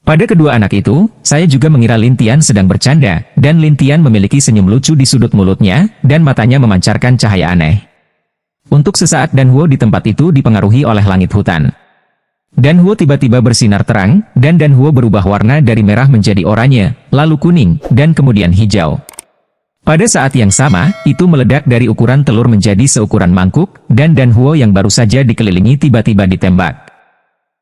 Pada kedua anak itu, saya juga mengira Lin Tian sedang bercanda, dan Lin Tian memiliki senyum lucu di sudut mulutnya, dan matanya memancarkan cahaya aneh. Untuk sesaat Dan Huo di tempat itu dipengaruhi oleh langit hutan. Dan Huo tiba-tiba bersinar terang, dan Dan Huo berubah warna dari merah menjadi oranye, lalu kuning, dan kemudian hijau. Pada saat yang sama, itu meledak dari ukuran telur menjadi seukuran mangkuk, dan Dan Huo yang baru saja dikelilingi tiba-tiba ditembak.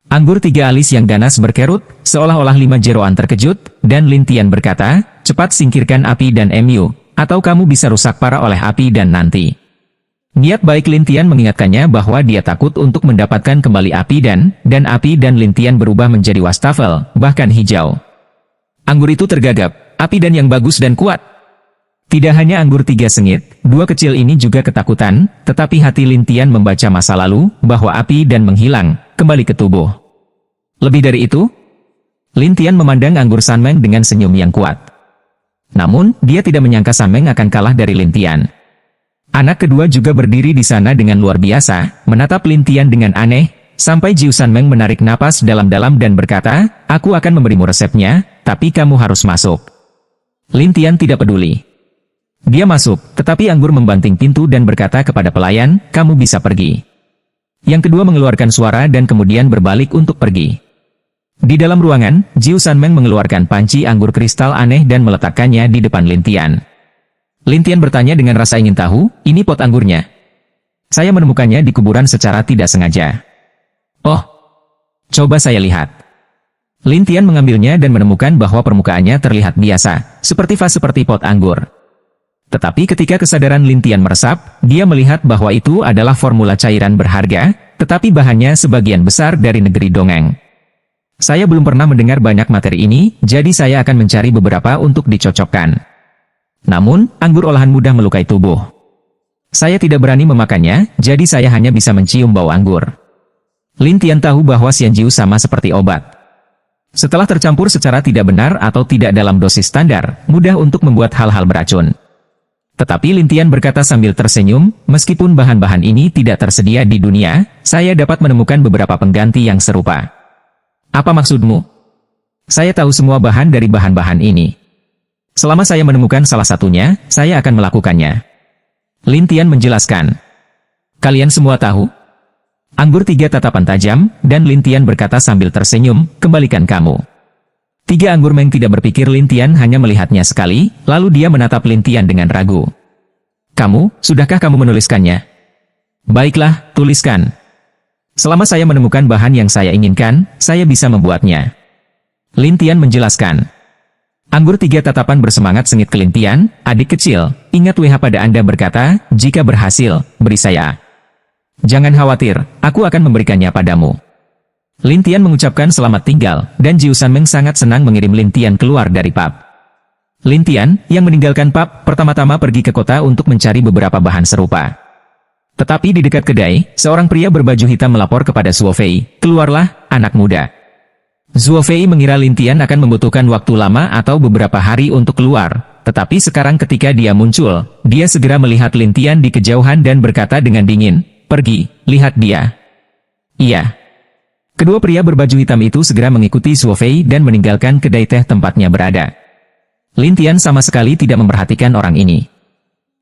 Anggur 3 alis yang ganas berkerut, seolah-olah 5 jeroan terkejut, dan Lin Tian berkata, cepat singkirkan api dan Mu, atau kamu bisa rusak parah oleh api dan nanti. Niat baik Lin Tian mengingatkannya bahwa dia takut untuk mendapatkan kembali api dan api dan Lin Tian berubah menjadi wastafel, bahkan hijau. Anggur itu tergagap, api dan yang bagus dan kuat. Tidak hanya anggur 3 sengit, 2 kecil ini juga ketakutan, tetapi hati Lin Tian membaca masa lalu, bahwa api dan menghilang, kembali ke tubuh. Lebih dari itu, Lin Tian memandang anggur Sanmeng dengan senyum yang kuat. Namun, dia tidak menyangka Sanmeng akan kalah dari Lin Tian. Anak kedua juga berdiri di sana dengan luar biasa, menatap Lin Tian dengan aneh, sampai Jiu Sanmeng menarik napas dalam-dalam dan berkata, aku akan memberimu resepnya, tapi kamu harus masuk. Lin Tian tidak peduli. Dia masuk, tetapi anggur membanting pintu dan berkata kepada pelayan, kamu bisa pergi. Yang kedua mengeluarkan suara dan kemudian berbalik untuk pergi. Di dalam ruangan, Jiu Sanmeng mengeluarkan panci anggur kristal aneh dan meletakkannya di depan Lin Tian. Lin Tian bertanya dengan rasa ingin tahu, ini pot anggurnya. Saya menemukannya di kuburan secara tidak sengaja. Oh, coba saya lihat. Lin Tian mengambilnya dan menemukan bahwa permukaannya terlihat biasa, seperti pot anggur. Tetapi ketika kesadaran Lin Tian meresap, dia melihat bahwa itu adalah formula cairan berharga, tetapi bahannya sebagian besar dari negeri dongeng. Saya belum pernah mendengar banyak materi ini, jadi saya akan mencari beberapa untuk dicocokkan. Namun, anggur olahan mudah melukai tubuh. Saya tidak berani memakannya, jadi saya hanya bisa mencium bau anggur. Lin Tian tahu bahwa Xianjiu sama seperti obat. Setelah tercampur secara tidak benar atau tidak dalam dosis standar, mudah untuk membuat hal-hal beracun. Tetapi Lin Tian berkata sambil tersenyum, meskipun bahan-bahan ini tidak tersedia di dunia, saya dapat menemukan beberapa pengganti yang serupa. Apa maksudmu? Saya tahu semua bahan dari bahan-bahan ini. Selama saya menemukan salah satunya, saya akan melakukannya. Lin Tian menjelaskan. Kalian semua tahu? Anggur 3 tatapan tajam, dan Lin Tian berkata sambil tersenyum, kembalikan kamu. 3 anggur Meng tidak berpikir Lin Tian hanya melihatnya sekali, lalu dia menatap Lin Tian dengan ragu. Kamu, sudahkah kamu menuliskannya? Baiklah, tuliskan. Selama saya menemukan bahan yang saya inginkan, saya bisa membuatnya. Lin Tian menjelaskan. Anggur 3 tatapan bersemangat sengit ke Lin Tian, adik kecil, ingat WH pada Anda berkata, jika berhasil, beri saya. Jangan khawatir, aku akan memberikannya padamu. Lin Tian mengucapkan selamat tinggal, dan Jiu Sanmeng sangat senang mengirim Lin Tian keluar dari pub. Lin Tian, yang meninggalkan pub, pertama-tama pergi ke kota untuk mencari beberapa bahan serupa. Tetapi di dekat kedai, seorang pria berbaju hitam melapor kepada Zuo Fei, keluarlah, anak muda. Zuo Fei mengira Lin Tian akan membutuhkan waktu lama atau beberapa hari untuk keluar, tetapi sekarang ketika dia muncul, dia segera melihat Lin Tian di kejauhan dan berkata dengan dingin, pergi, lihat dia. Iya. Kedua pria berbaju hitam itu segera mengikuti Zuo Fei dan meninggalkan kedai teh tempatnya berada. Lin Tian sama sekali tidak memperhatikan orang ini.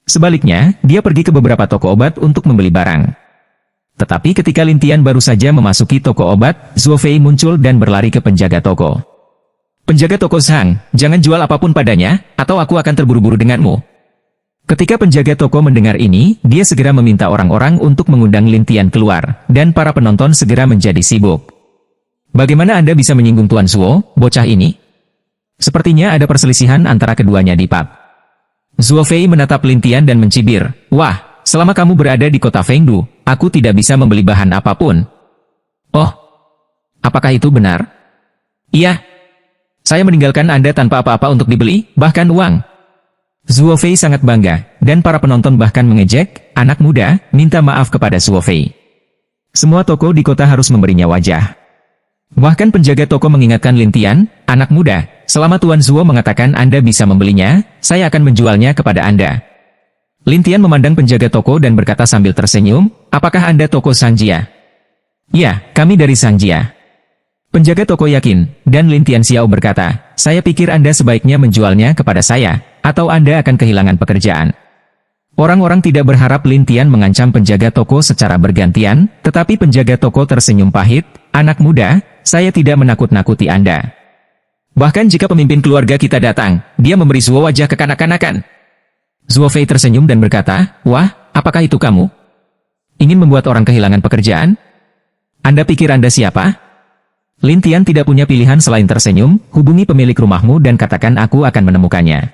Sebaliknya, dia pergi ke beberapa toko obat untuk membeli barang. Tetapi ketika Lin Tian baru saja memasuki toko obat, Zuo Fei muncul dan berlari ke penjaga toko. Penjaga toko Zhang, jangan jual apapun padanya, atau aku akan terburu-buru denganmu. Ketika penjaga toko mendengar ini, dia segera meminta orang-orang untuk mengundang Lin Tian keluar, dan para penonton segera menjadi sibuk. Bagaimana Anda bisa menyinggung Tuan Zuo, bocah ini? Sepertinya ada perselisihan antara keduanya di pub. Zuo Fei menatap Lin Tian dan mencibir, wah, selama kamu berada di kota Fengdu, aku tidak bisa membeli bahan apapun. Oh, apakah itu benar? Iya. Saya meninggalkan Anda tanpa apa-apa untuk dibeli, bahkan uang. Zuo Fei sangat bangga, dan para penonton bahkan mengejek, anak muda, minta maaf kepada Zuo Fei. Semua toko di kota harus memberinya wajah. Bahkan penjaga toko mengingatkan Lin Tian, anak muda, selama Tuan Zuo mengatakan Anda bisa membelinya, saya akan menjualnya kepada Anda. Lin Tian memandang penjaga toko dan berkata sambil tersenyum, apakah Anda toko Sanjia? Ya, kami dari Sanjia. Penjaga toko yakin, dan Lin Tianxiao berkata, saya pikir Anda sebaiknya menjualnya kepada saya, atau Anda akan kehilangan pekerjaan. Orang-orang tidak berharap Lin Tian mengancam penjaga toko secara bergantian, tetapi penjaga toko tersenyum pahit, anak muda, saya tidak menakut-nakuti Anda. Bahkan jika pemimpin keluarga kita datang, dia memberi Zuo wajah kekanak-kanakan. Zuo Fei tersenyum dan berkata, wah, apakah itu kamu? Ingin membuat orang kehilangan pekerjaan? Anda pikir Anda siapa? Lin Tian tidak punya pilihan selain tersenyum, hubungi pemilik rumahmu dan katakan aku akan menemukannya.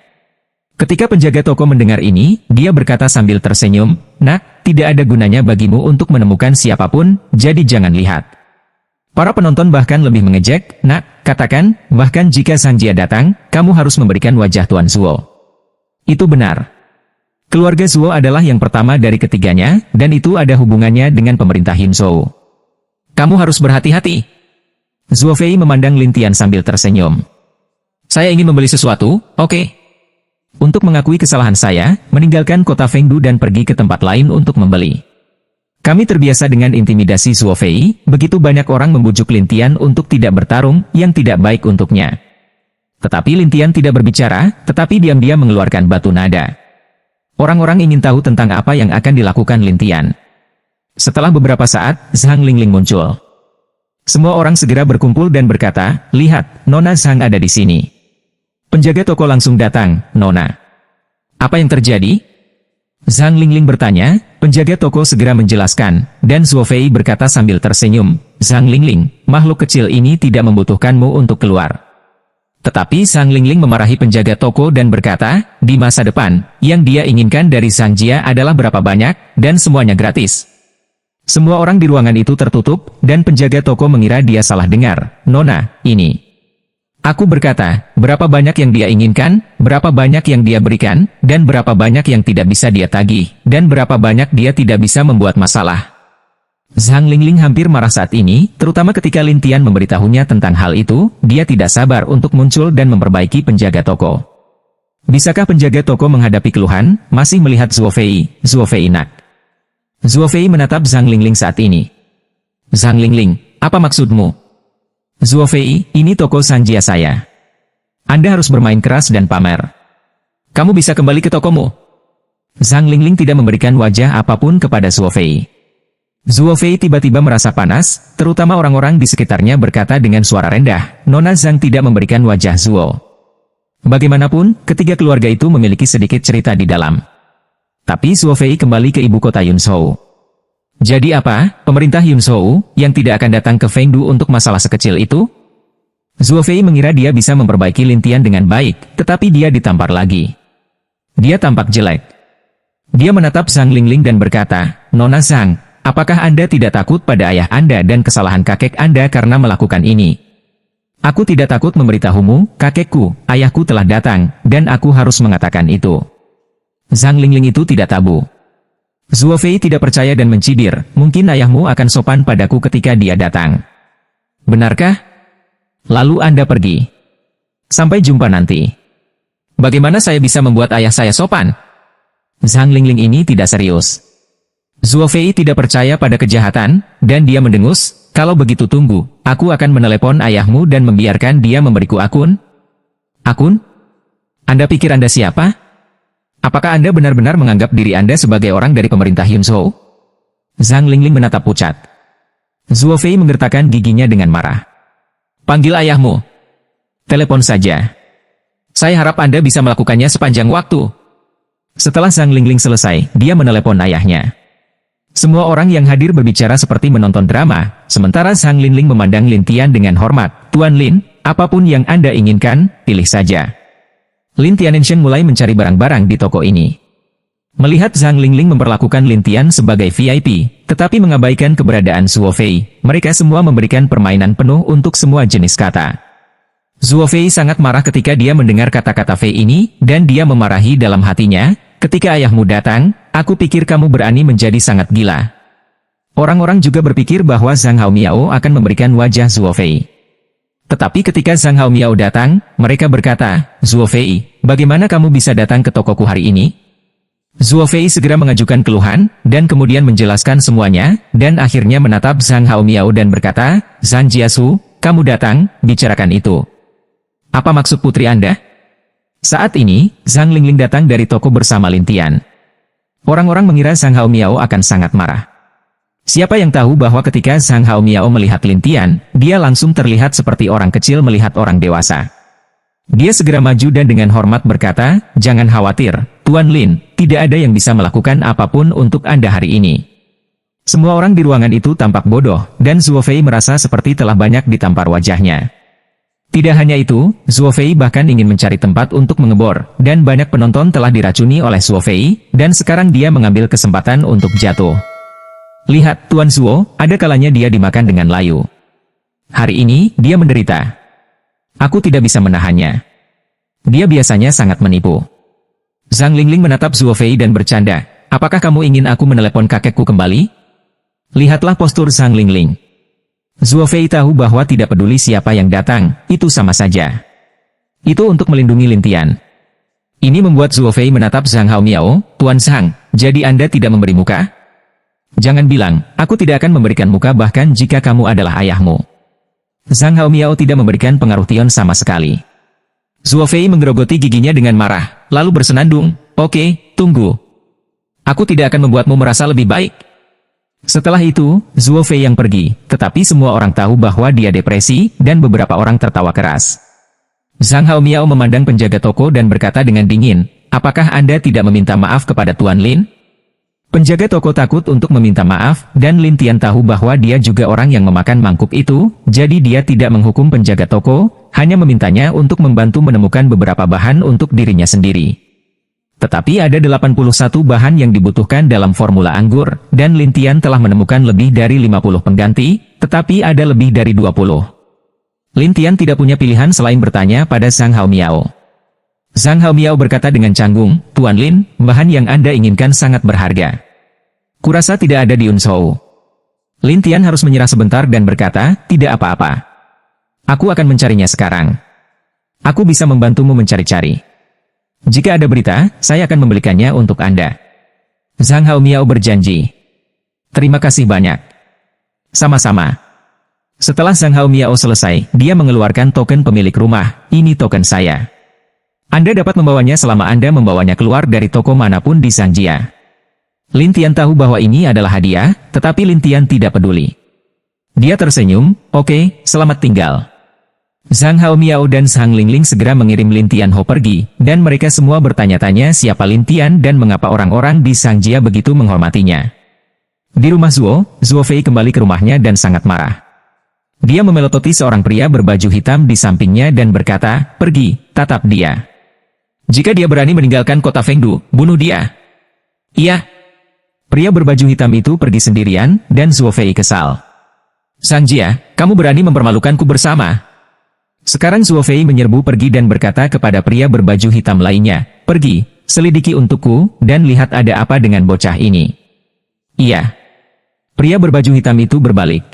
Ketika penjaga toko mendengar ini, dia berkata sambil tersenyum, nak, tidak ada gunanya bagimu untuk menemukan siapapun, jadi jangan lihat. Para penonton bahkan lebih mengejek, nak, katakan, bahkan jika Sang Jia datang, kamu harus memberikan wajah Tuan Zuo. Itu benar. Keluarga Zuo adalah yang pertama dari ketiganya, dan itu ada hubungannya dengan pemerintah Hinzhou. Kamu harus berhati-hati. Zuo Fei memandang Lin Tian sambil tersenyum. Saya ingin membeli sesuatu, oke. Untuk mengakui kesalahan saya, meninggalkan kota Fengdu dan pergi ke tempat lain untuk membeli. Kami terbiasa dengan intimidasi Zuo Fei, begitu banyak orang membujuk Lin Tian untuk tidak bertarung, yang tidak baik untuknya. Tetapi Lin Tian tidak berbicara, tetapi diam-diam mengeluarkan batu nada. Orang-orang ingin tahu tentang apa yang akan dilakukan Lin Tian. Setelah beberapa saat, Zhang Lingling muncul. Semua orang segera berkumpul dan berkata, lihat, Nona Zhang ada di sini. Penjaga toko langsung datang, Nona. Apa yang terjadi? Zhang Lingling bertanya, penjaga toko segera menjelaskan, dan Zuo Fei berkata sambil tersenyum, Zhang Lingling, makhluk kecil ini tidak membutuhkanmu untuk keluar. Tetapi Zhang Lingling memarahi penjaga toko dan berkata, di masa depan, yang dia inginkan dari Sang Jia adalah berapa banyak, dan semuanya gratis. Semua orang di ruangan itu tertutup, dan penjaga toko mengira dia salah dengar. Nona, ini. Aku berkata, berapa banyak yang dia inginkan, berapa banyak yang dia berikan, dan berapa banyak yang tidak bisa dia tagih, dan berapa banyak dia tidak bisa membuat masalah. Zhang Lingling hampir marah saat ini, terutama ketika Lin Tian memberitahunya tentang hal itu, dia tidak sabar untuk muncul dan memperbaiki penjaga toko. Bisakah penjaga toko menghadapi keluhan, masih melihat Zuo Fei nak? Zuo Fei menatap Zhang Lingling saat ini. Zhang Lingling, apa maksudmu? Zuo Fei, ini toko Sang Jia saya. Anda harus bermain keras dan pamer. Kamu bisa kembali ke tokomu. Zhang Lingling tidak memberikan wajah apapun kepada Zuo Fei. Zuo Fei tiba-tiba merasa panas, terutama orang-orang di sekitarnya berkata dengan suara rendah, Nona Zhang tidak memberikan wajah Zuo. Bagaimanapun, ketiga keluarga itu memiliki sedikit cerita di dalam. Tapi Zuo Fei kembali ke ibu kota Yunzhou. Jadi apa, pemerintah Yunzhou, yang tidak akan datang ke Fengdu untuk masalah sekecil itu? Zuo Fei mengira dia bisa memperbaiki Lin Tian dengan baik, tetapi dia ditampar lagi. Dia tampak jelek. Dia menatap Zhang Lingling dan berkata, Nona Zhang, apakah Anda tidak takut pada ayah Anda dan kesalahan kakek Anda karena melakukan ini? Aku tidak takut memberitahumu, kakekku, ayahku telah datang, dan aku harus mengatakan itu. Zhang Lingling itu tidak tabu. Zuo Fei tidak percaya dan mencibir, mungkin ayahmu akan sopan padaku ketika dia datang. Benarkah? Lalu Anda pergi. Sampai jumpa nanti. Bagaimana saya bisa membuat ayah saya sopan? Zhang Lingling ini tidak serius. Zuo Fei tidak percaya pada kejahatan, dan dia mendengus, kalau begitu tunggu, aku akan menelepon ayahmu dan membiarkan dia memberiku akun. Akun? Anda pikir Anda siapa? Apakah Anda benar-benar menganggap diri Anda sebagai orang dari pemerintah Yunzhou? Zhang Lingling menatap pucat. Zuo Fei menggertakkan giginya dengan marah. Panggil ayahmu. Telepon saja. Saya harap Anda bisa melakukannya sepanjang waktu. Setelah Zhang Lingling selesai, dia menelepon ayahnya. Semua orang yang hadir berbicara seperti menonton drama, sementara Zhang Lingling memandang Lin Tian dengan hormat. Tuan Lin, apapun yang Anda inginkan, pilih saja. Lin Tianenshen mulai mencari barang-barang di toko ini. Melihat Zhang Lingling memperlakukan Lin Tian sebagai VIP, tetapi mengabaikan keberadaan Zuo Fei, mereka semua memberikan permainan penuh untuk semua jenis kata. Zuo Fei sangat marah ketika dia mendengar kata-kata Fei ini, dan dia memarahi dalam hatinya, ketika ayahmu datang, aku pikir kamu berani menjadi sangat gila. Orang-orang juga berpikir bahwa Zhang Haomiao akan memberikan wajah Zuo Fei. Tetapi ketika Zhang Haomiao datang, mereka berkata, Zuo Fei, bagaimana kamu bisa datang ke tokoku hari ini? Zuo Fei segera mengajukan keluhan, dan kemudian menjelaskan semuanya, dan akhirnya menatap Zhang Haomiao dan berkata, Zhang Jiasu, kamu datang, bicarakan itu. Apa maksud putri Anda? Saat ini, Zhang Lingling datang dari toko bersama Lin Tian. Orang-orang mengira Zhang Haomiao akan sangat marah. Siapa yang tahu bahwa ketika Zhang Haomiao melihat Lin Tian, dia langsung terlihat seperti orang kecil melihat orang dewasa. Dia segera maju dan dengan hormat berkata, "Jangan khawatir, Tuan Lin, tidak ada yang bisa melakukan apapun untuk Anda hari ini." Semua orang di ruangan itu tampak bodoh, dan Zuo Fei merasa seperti telah banyak ditampar wajahnya. Tidak hanya itu, Zuo Fei bahkan ingin mencari tempat untuk mengebor, dan banyak penonton telah diracuni oleh Zuo Fei, dan sekarang dia mengambil kesempatan untuk jatuh. Lihat, Tuan Zuo, ada kalanya dia dimakan dengan layu. Hari ini, dia menderita. Aku tidak bisa menahannya. Dia biasanya sangat menipu. Zhang Lingling menatap Zuo Fei dan bercanda, apakah kamu ingin aku menelepon kakekku kembali? Lihatlah postur Zhang Lingling. Zuo Fei tahu bahwa tidak peduli siapa yang datang, itu sama saja. Itu untuk melindungi Lin Tian. Ini membuat Zuo Fei menatap Zhang Haomiao, Tuan Zhang, jadi Anda tidak memberi muka? Jangan bilang, aku tidak akan memberikan muka bahkan jika kamu adalah ayahmu. Zhang Haomiao tidak memberikan pengaruh Tion sama sekali. Zuo Fei menggerogoti giginya dengan marah, lalu bersenandung, oke, tunggu. Aku tidak akan membuatmu merasa lebih baik. Setelah itu, Zuo Fei yang pergi, tetapi semua orang tahu bahwa dia depresi, dan beberapa orang tertawa keras. Zhang Haomiao memandang penjaga toko dan berkata dengan dingin, apakah Anda tidak meminta maaf kepada Tuan Lin? Penjaga toko takut untuk meminta maaf, dan Lin Tian tahu bahwa dia juga orang yang memakan mangkuk itu, jadi dia tidak menghukum penjaga toko, hanya memintanya untuk membantu menemukan beberapa bahan untuk dirinya sendiri. Tetapi ada 81 bahan yang dibutuhkan dalam formula anggur, dan Lin Tian telah menemukan lebih dari 50 pengganti, tetapi ada lebih dari 20. Lin Tian tidak punya pilihan selain bertanya pada Zhang Haomiao. Zhang Haomiao berkata dengan canggung, Tuan Lin, bahan yang Anda inginkan sangat berharga. Kurasa tidak ada di Unsou. Lin Tian harus menyerah sebentar dan berkata, tidak apa-apa. Aku akan mencarinya sekarang. Aku bisa membantumu mencari-cari. Jika ada berita, saya akan membelikannya untuk Anda. Zhang Haomiao berjanji. Terima kasih banyak. Sama-sama. Setelah Zhang Haomiao selesai, dia mengeluarkan token pemilik rumah. Ini token saya. Anda dapat membawanya selama Anda membawanya keluar dari toko manapun di Zhangjia. Lin Tian tahu bahwa ini adalah hadiah, tetapi Lin Tian tidak peduli. Dia tersenyum, oke, selamat tinggal. Zhang Haomiao dan Zhang Lingling segera mengirim Lin Tian Ho pergi, dan mereka semua bertanya-tanya siapa Lin Tian dan mengapa orang-orang di Zhangjia begitu menghormatinya. Di rumah Zuo Fei kembali ke rumahnya dan sangat marah. Dia memelototi seorang pria berbaju hitam di sampingnya dan berkata, pergi, tatap dia. Jika dia berani meninggalkan kota Fengdu, bunuh dia. Iya. Pria berbaju hitam itu pergi sendirian, dan Zuo Fei kesal. Zhangjia, kamu berani mempermalukanku bersama. Sekarang Zuo Fei menyerbu pergi dan berkata kepada pria berbaju hitam lainnya, pergi, selidiki untukku, dan lihat ada apa dengan bocah ini. Iya. Pria berbaju hitam itu berbalik.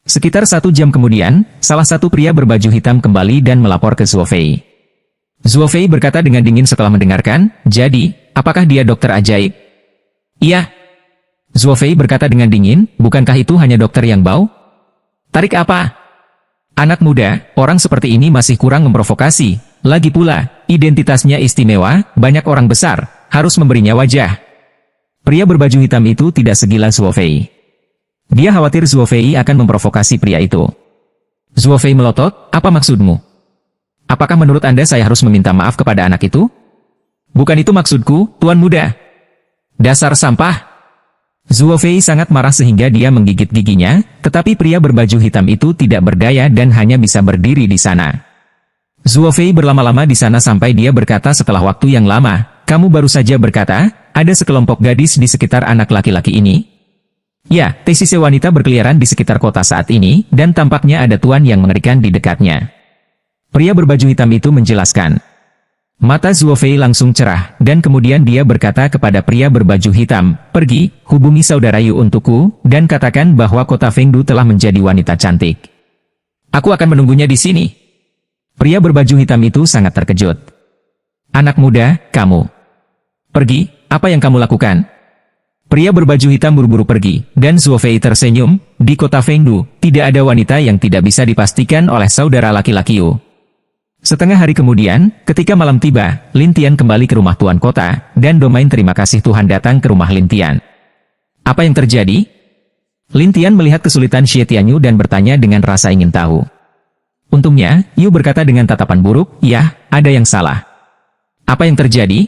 Sekitar 1 jam kemudian, salah satu pria berbaju hitam kembali dan melapor ke Zuo Fei. Zuo Fei berkata dengan dingin setelah mendengarkan, jadi, apakah dia dokter ajaib? Iya. Zuo Fei berkata dengan dingin, bukankah itu hanya dokter yang bau? Tarik apa? Anak muda, orang seperti ini masih kurang memprovokasi. Lagi pula, identitasnya istimewa, banyak orang besar, harus memberinya wajah. Pria berbaju hitam itu tidak segila Zuo Fei. Dia khawatir Zuo Fei akan memprovokasi pria itu. Zuo Fei melotot, apa maksudmu? Apakah menurut Anda saya harus meminta maaf kepada anak itu? Bukan itu maksudku, Tuan Muda. Dasar sampah. Zuo Fei sangat marah sehingga dia menggigit giginya, tetapi pria berbaju hitam itu tidak berdaya dan hanya bisa berdiri di sana. Zuo Fei berlama-lama di sana sampai dia berkata setelah waktu yang lama, kamu baru saja berkata, ada sekelompok gadis di sekitar anak laki-laki ini? Ya, tesis wanita berkeliaran di sekitar kota saat ini, dan tampaknya ada tuan yang mengerikan di dekatnya. Pria berbaju hitam itu menjelaskan. Mata Zuo Fei langsung cerah, dan kemudian dia berkata kepada pria berbaju hitam, pergi, hubungi saudara Yu untukku, dan katakan bahwa kota Fengdu telah menjadi wanita cantik. Aku akan menunggunya di sini. Pria berbaju hitam itu sangat terkejut. Anak muda, kamu. Pergi, apa yang kamu lakukan? Pria berbaju hitam buru-buru pergi, dan Zuo Fei tersenyum. Di kota Fengdu, tidak ada wanita yang tidak bisa dipastikan oleh saudara laki-laki Yu. Setengah hari kemudian, ketika malam tiba, Lin Tian kembali ke rumah tuan kota, dan domain terima kasih Tuhan datang ke rumah Lin Tian. Apa yang terjadi? Lin Tian melihat kesulitan Xie Tianyu dan bertanya dengan rasa ingin tahu. Untungnya, Yu berkata dengan tatapan buruk, "Ya, ada yang salah." Apa yang terjadi?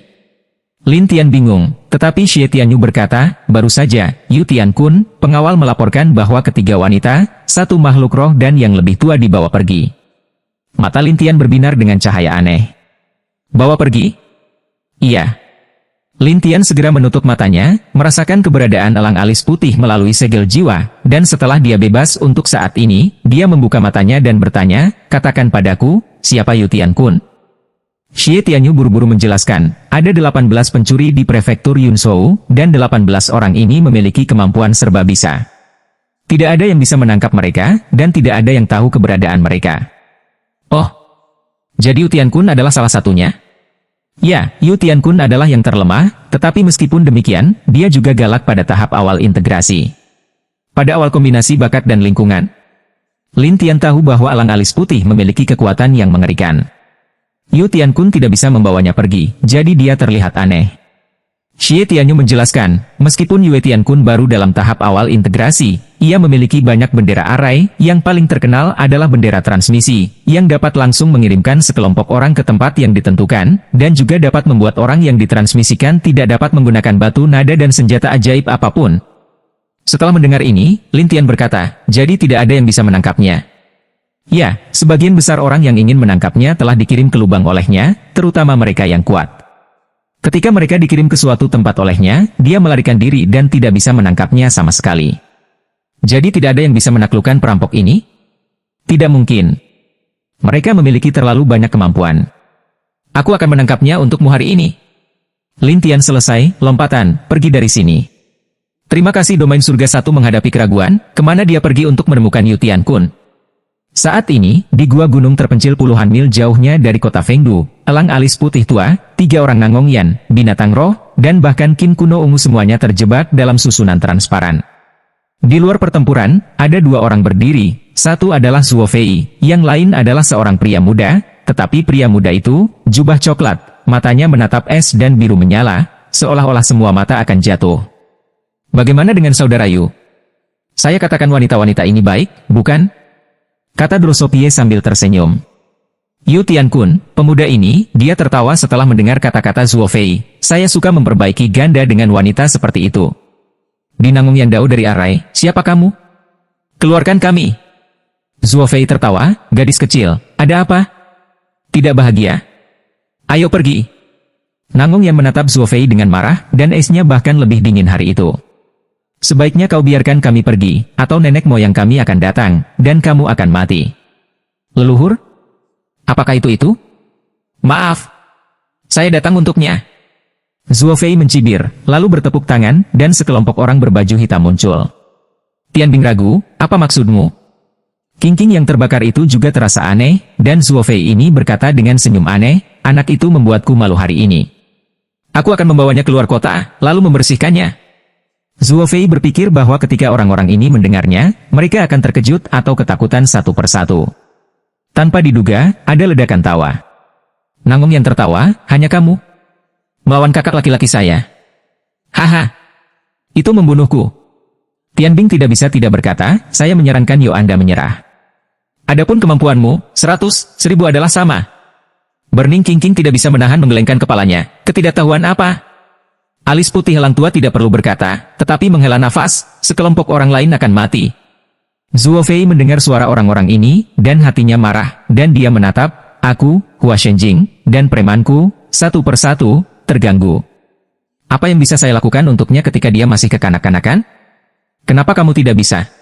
Lin Tian bingung, tetapi Xie Tianyu berkata, "Baru saja, Yu Tian Kun, pengawal melaporkan bahwa ketiga wanita, satu makhluk roh dan yang lebih tua dibawa pergi." Mata Lin Tian berbinar dengan cahaya aneh. "Bawa pergi?" "Iya." Lin Tian segera menutup matanya, merasakan keberadaan elang alis putih melalui segel jiwa, dan setelah dia bebas untuk saat ini, dia membuka matanya dan bertanya, "Katakan padaku, siapa Yu Tian Kun?" Xie Tianyu buru-buru menjelaskan, ada 18 pencuri di prefektur Yunzhou, dan 18 orang ini memiliki kemampuan serba bisa. Tidak ada yang bisa menangkap mereka, dan tidak ada yang tahu keberadaan mereka. Oh, jadi Yu Tian Kun adalah salah satunya? Ya, Yu Tian Kun adalah yang terlemah, tetapi meskipun demikian, dia juga galak pada tahap awal integrasi. Pada awal kombinasi bakat dan lingkungan, Lin Tian tahu bahwa elang alis putih memiliki kekuatan yang mengerikan. Yu Tian Kun tidak bisa membawanya pergi, jadi dia terlihat aneh. Xie Tianyu menjelaskan, meskipun Yu Tian Kun baru dalam tahap awal integrasi, ia memiliki banyak bendera arai, yang paling terkenal adalah bendera transmisi, yang dapat langsung mengirimkan sekelompok orang ke tempat yang ditentukan, dan juga dapat membuat orang yang ditransmisikan tidak dapat menggunakan batu nada dan senjata ajaib apapun. Setelah mendengar ini, Lin Tian berkata, jadi tidak ada yang bisa menangkapnya. Ya, sebagian besar orang yang ingin menangkapnya telah dikirim ke lubang olehnya, terutama mereka yang kuat. Ketika mereka dikirim ke suatu tempat olehnya, dia melarikan diri dan tidak bisa menangkapnya sama sekali. Jadi tidak ada yang bisa menaklukkan perampok ini? Tidak mungkin. Mereka memiliki terlalu banyak kemampuan. Aku akan menangkapnya untukmu hari ini. Lin Tian selesai, lompatan, pergi dari sini. Terima kasih domain surga 1 menghadapi keraguan, kemana dia pergi untuk menemukan Yu Tian Kun. Saat ini, di gua gunung terpencil puluhan mil jauhnya dari kota Fengdu, elang alis putih tua, 3 orang Nangongyan, binatang roh, dan bahkan Qin kuno ungu semuanya terjebak dalam susunan transparan. Di luar pertempuran, ada 2 orang berdiri, satu adalah Zuo Fei, yang lain adalah seorang pria muda, tetapi pria muda itu, jubah coklat, matanya menatap es dan biru menyala, seolah-olah semua mata akan jatuh. Bagaimana dengan saudara Yu? Saya katakan wanita-wanita ini baik, bukan? Kata Drosopie sambil tersenyum. Yu Tian Kun, pemuda ini, dia tertawa setelah mendengar kata-kata Zuo Fei. Saya suka memperbaiki ganda dengan wanita seperti itu. Di Nangongyan Dao dari Arai, siapa kamu? Keluarkan kami. Zuo Fei tertawa, gadis kecil, ada apa? Tidak bahagia. Ayo pergi. Nangongyan menatap Zuo Fei dengan marah, dan esnya bahkan lebih dingin hari itu. Sebaiknya kau biarkan kami pergi, atau nenek moyang kami akan datang, dan kamu akan mati. Leluhur? Apakah itu? Maaf. Saya datang untuknya. Zuo Fei mencibir, lalu bertepuk tangan, dan sekelompok orang berbaju hitam muncul. Tianbing ragu, apa maksudmu? King-king yang terbakar itu juga terasa aneh, dan Zuo Fei ini berkata dengan senyum aneh, anak itu membuatku malu hari ini. Aku akan membawanya keluar kota, lalu membersihkannya. Zuo Fei berpikir bahwa ketika orang-orang ini mendengarnya, mereka akan terkejut atau ketakutan satu persatu. Tanpa diduga, ada ledakan tawa. Nangongyan tertawa, hanya kamu? Melawan kakak laki-laki saya. Haha. Itu membunuhku. Tianbing tidak bisa tidak berkata, saya menyarankan Yo Anda menyerah. Adapun kemampuanmu, 100, 1000 adalah sama. Burning King tidak bisa menahan menggelengkan kepalanya. Ketidaktahuan apa? Alis putih elang tua tidak perlu berkata, tetapi menghela nafas, sekelompok orang lain akan mati. Zuo Fei mendengar suara orang-orang ini, dan hatinya marah, dan dia menatap, aku, Hua Shenjing, dan premanku, satu persatu, terganggu. Apa yang bisa saya lakukan untuknya ketika dia masih kekanak-kanakan? Kenapa kamu tidak bisa?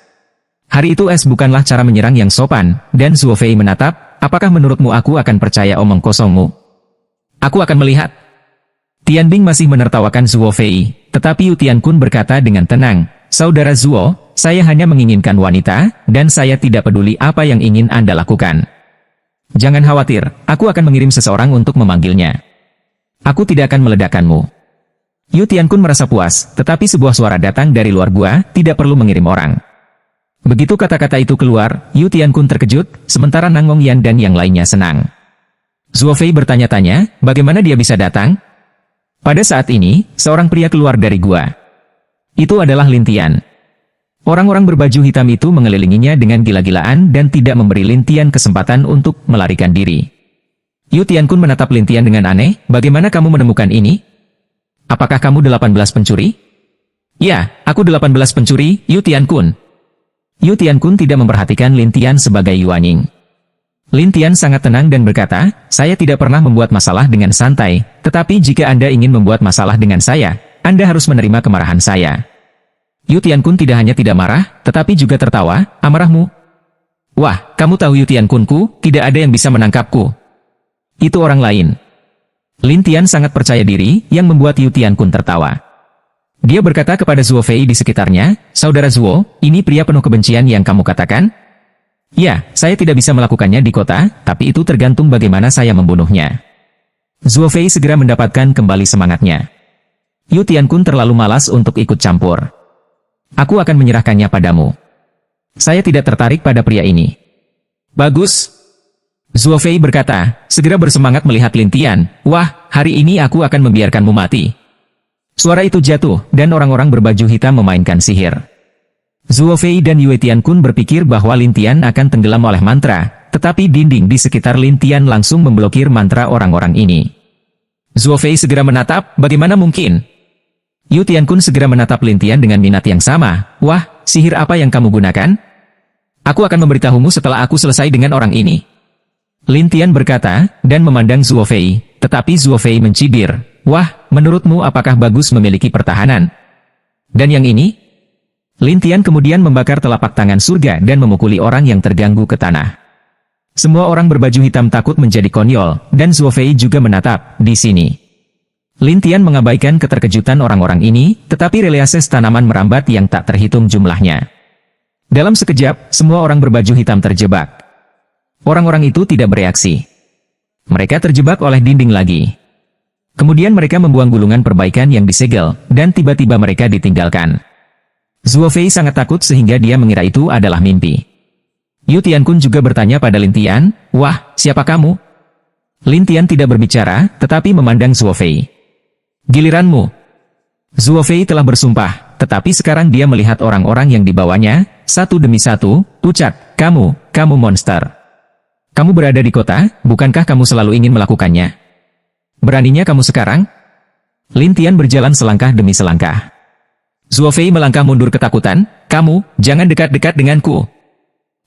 Hari itu es bukanlah cara menyerang yang sopan, dan Zuo Fei menatap, apakah menurutmu aku akan percaya omong kosongmu? Aku akan melihat. Tianbing masih menertawakan Zuo Fei, tetapi Yu Tian Kun berkata dengan tenang, saudara Zuo, saya hanya menginginkan wanita, dan saya tidak peduli apa yang ingin Anda lakukan. Jangan khawatir, aku akan mengirim seseorang untuk memanggilnya. Aku tidak akan meledakkanmu. Yu Tiankun merasa puas, tetapi sebuah suara datang dari luar gua, tidak perlu mengirim orang. Begitu kata-kata itu keluar, Yu Tiankun terkejut, sementara Nangong Yan dan yang lainnya senang. Zuo Fei bertanya-tanya, bagaimana dia bisa datang? Pada saat ini, seorang pria keluar dari gua. Itu adalah Lin Tian. Orang-orang berbaju hitam itu mengelilinginya dengan gila-gilaan dan tidak memberi Lin Tian kesempatan untuk melarikan diri. Yu Tiankun menatap Lin Tian dengan aneh, bagaimana kamu menemukan ini? Apakah kamu 18 pencuri? Ya, aku 18 pencuri, Yu Tiankun. Yu Tiankun tidak memperhatikan Lin Tian sebagai Yuanying. Lin Tian sangat tenang dan berkata, saya tidak pernah membuat masalah dengan santai, tetapi jika Anda ingin membuat masalah dengan saya, Anda harus menerima kemarahan saya. Yu Tiankun tidak hanya tidak marah, tetapi juga tertawa, amarahmu. Wah, kamu tahu Yu Tiankunku, tidak ada yang bisa menangkapku. Itu orang lain. Lin Tian sangat percaya diri, yang membuat Yu Tiankun tertawa. Dia berkata kepada Zuo Fei di sekitarnya, saudara Zuo, ini pria penuh kebencian yang kamu katakan? Ya, saya tidak bisa melakukannya di kota, tapi itu tergantung bagaimana saya membunuhnya. Zuo Fei segera mendapatkan kembali semangatnya. Yu Tiankun terlalu malas untuk ikut campur. Aku akan menyerahkannya padamu. Saya tidak tertarik pada pria ini. Bagus. Zuo Fei berkata, segera bersemangat melihat Lin Tian. Wah, hari ini aku akan membiarkanmu mati. Suara itu jatuh, dan orang-orang berbaju hitam memainkan sihir. Zuo Fei dan Yue Tiankun berpikir bahwa Lin Tian akan tenggelam oleh mantra, tetapi dinding di sekitar Lin Tian langsung memblokir mantra orang-orang ini. Zuo Fei segera menatap, bagaimana mungkin? Yu Tiankun segera menatap Lin Tian dengan minat yang sama. Wah, sihir apa yang kamu gunakan? Aku akan memberitahumu setelah aku selesai dengan orang ini. Lin Tian berkata, dan memandang Zuo Fei, tetapi Zuo Fei mencibir. Wah, menurutmu apakah bagus memiliki pertahanan? Dan yang ini? Lin Tian kemudian membakar telapak tangan surga dan memukuli orang yang terganggu ke tanah. Semua orang berbaju hitam takut menjadi konyol, dan Zuo Fei juga menatap, di sini. Lin Tian mengabaikan keterkejutan orang-orang ini, tetapi relasies tanaman merambat yang tak terhitung jumlahnya. Dalam sekejap, semua orang berbaju hitam terjebak. Orang-orang itu tidak bereaksi. Mereka terjebak oleh dinding lagi. Kemudian mereka membuang gulungan perbaikan yang disegel, dan tiba-tiba mereka ditinggalkan. Zuo Fei sangat takut sehingga dia mengira itu adalah mimpi. Yu Tiankun juga bertanya pada Lin Tian, wah, siapa kamu? Lin Tian tidak berbicara, tetapi memandang Zuo Fei. Giliranmu. Zuo Fei telah bersumpah, tetapi sekarang dia melihat orang-orang yang dibawanya, satu demi satu, ucap, kamu monster. Kamu berada di kota, bukankah kamu selalu ingin melakukannya? Beraninya kamu sekarang? Lin Tian berjalan selangkah demi selangkah. Zuo Fei melangkah mundur ketakutan, kamu, jangan dekat-dekat denganku.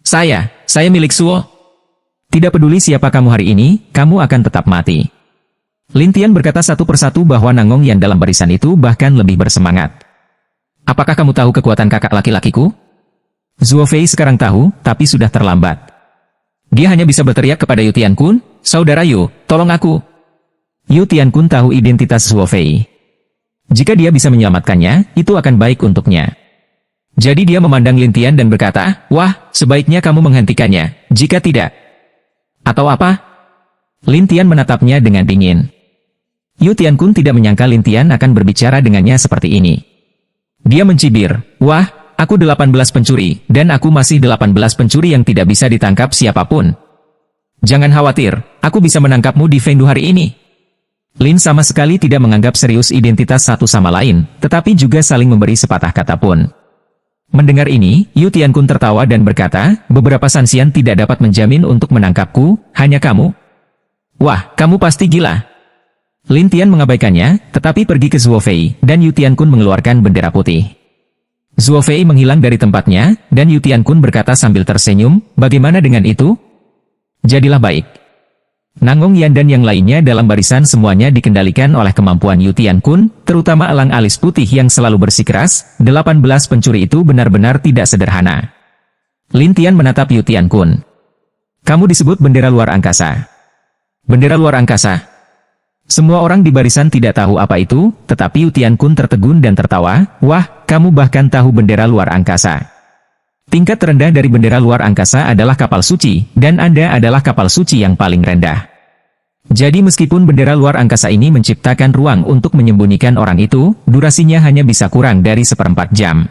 Saya milik Zuo. Tidak peduli siapa kamu hari ini, kamu akan tetap mati. Lin Tian berkata satu persatu bahwa Nangong Yan dalam barisan itu bahkan lebih bersemangat. Apakah kamu tahu kekuatan kakak laki-lakiku? Zuo Fei sekarang tahu, tapi sudah terlambat. Dia hanya bisa berteriak kepada Yu Tiankun, saudara Yu, tolong aku. Yu Tiankun tahu identitas Zuo Fei. Jika dia bisa menyelamatkannya, itu akan baik untuknya. Jadi dia memandang Lin Tian dan berkata, wah, sebaiknya kamu menghentikannya, jika tidak. Atau apa? Lin Tian menatapnya dengan dingin. Yu Tiankun tidak menyangka Lin Tian akan berbicara dengannya seperti ini. Dia mencibir, wah, aku 18 pencuri, dan aku masih 18 pencuri yang tidak bisa ditangkap siapapun. Jangan khawatir, aku bisa menangkapmu di Fengdu hari ini. Lin sama sekali tidak menganggap serius identitas satu sama lain, tetapi juga saling memberi sepatah kata pun. Mendengar ini, Yu Tiankun tertawa dan berkata, beberapa sansian tidak dapat menjamin untuk menangkapku, hanya kamu. Wah, kamu pasti gila. Lin Tian mengabaikannya, tetapi pergi ke Zuo Fei, dan Yu Tiankun mengeluarkan bendera putih. Zuo Fei menghilang dari tempatnya, dan Yu Tiankun berkata sambil tersenyum, bagaimana dengan itu? Jadilah baik. Nangong Yan dan yang lainnya dalam barisan semuanya dikendalikan oleh kemampuan Yu Tiankun, terutama elang alis putih yang selalu bersikeras, 18 pencuri itu benar-benar tidak sederhana. Lin Tian menatap Yu Tiankun. Kamu disebut bendera luar angkasa. Bendera luar angkasa. Semua orang di barisan tidak tahu apa itu, tetapi Yu Tiankun tertegun dan tertawa, wah, kamu bahkan tahu bendera luar angkasa. Tingkat terendah dari bendera luar angkasa adalah kapal suci, dan Anda adalah kapal suci yang paling rendah. Jadi meskipun bendera luar angkasa ini menciptakan ruang untuk menyembunyikan orang itu, durasinya hanya bisa kurang dari 1/4 jam.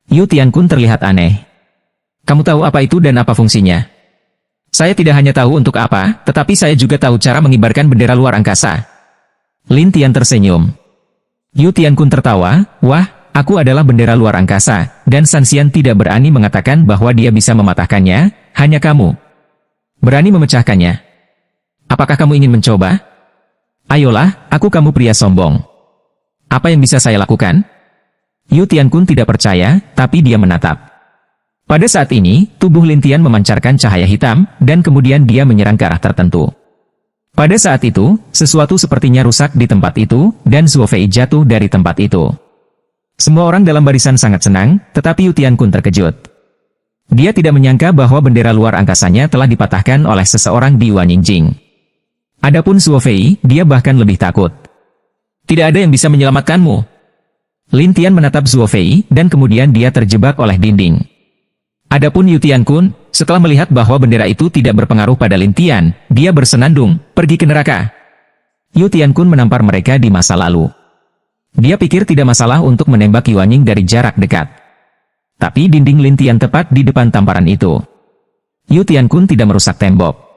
Yu Tiankun terlihat aneh. Kamu tahu apa itu dan apa fungsinya? Saya tidak hanya tahu untuk apa, tetapi saya juga tahu cara mengibarkan bendera luar angkasa. Lin Tian tersenyum. Yu Tiankun tertawa, wah, aku adalah bendera luar angkasa, dan San Xian tidak berani mengatakan bahwa dia bisa mematahkannya, hanya kamu berani memecahkannya. Apakah kamu ingin mencoba? Ayolah, aku kamu pria sombong. Apa yang bisa saya lakukan? Yu Tiankun tidak percaya, tapi dia menatap. Pada saat ini, tubuh Lin Tian memancarkan cahaya hitam, dan kemudian dia menyerang ke arah tertentu. Pada saat itu, sesuatu sepertinya rusak di tempat itu, dan Zuo Fei jatuh dari tempat itu. Semua orang dalam barisan sangat senang, tetapi Yu Tiankun terkejut. Dia tidak menyangka bahwa bendera luar angkasanya telah dipatahkan oleh seseorang di Wanyingjing. Adapun Zuo Fei, dia bahkan lebih takut. Tidak ada yang bisa menyelamatkanmu. Lin Tian menatap Zuo Fei, dan kemudian dia terjebak oleh dinding. Adapun Yu Tiankun, setelah melihat bahwa bendera itu tidak berpengaruh pada Lin Tian, dia bersenandung, pergi ke neraka. Yu Tiankun menampar mereka di masa lalu. Dia pikir tidak masalah untuk menembak Yuanying dari jarak dekat. Tapi dinding Lin Tian tepat di depan tamparan itu. Yu Tiankun tidak merusak tembok.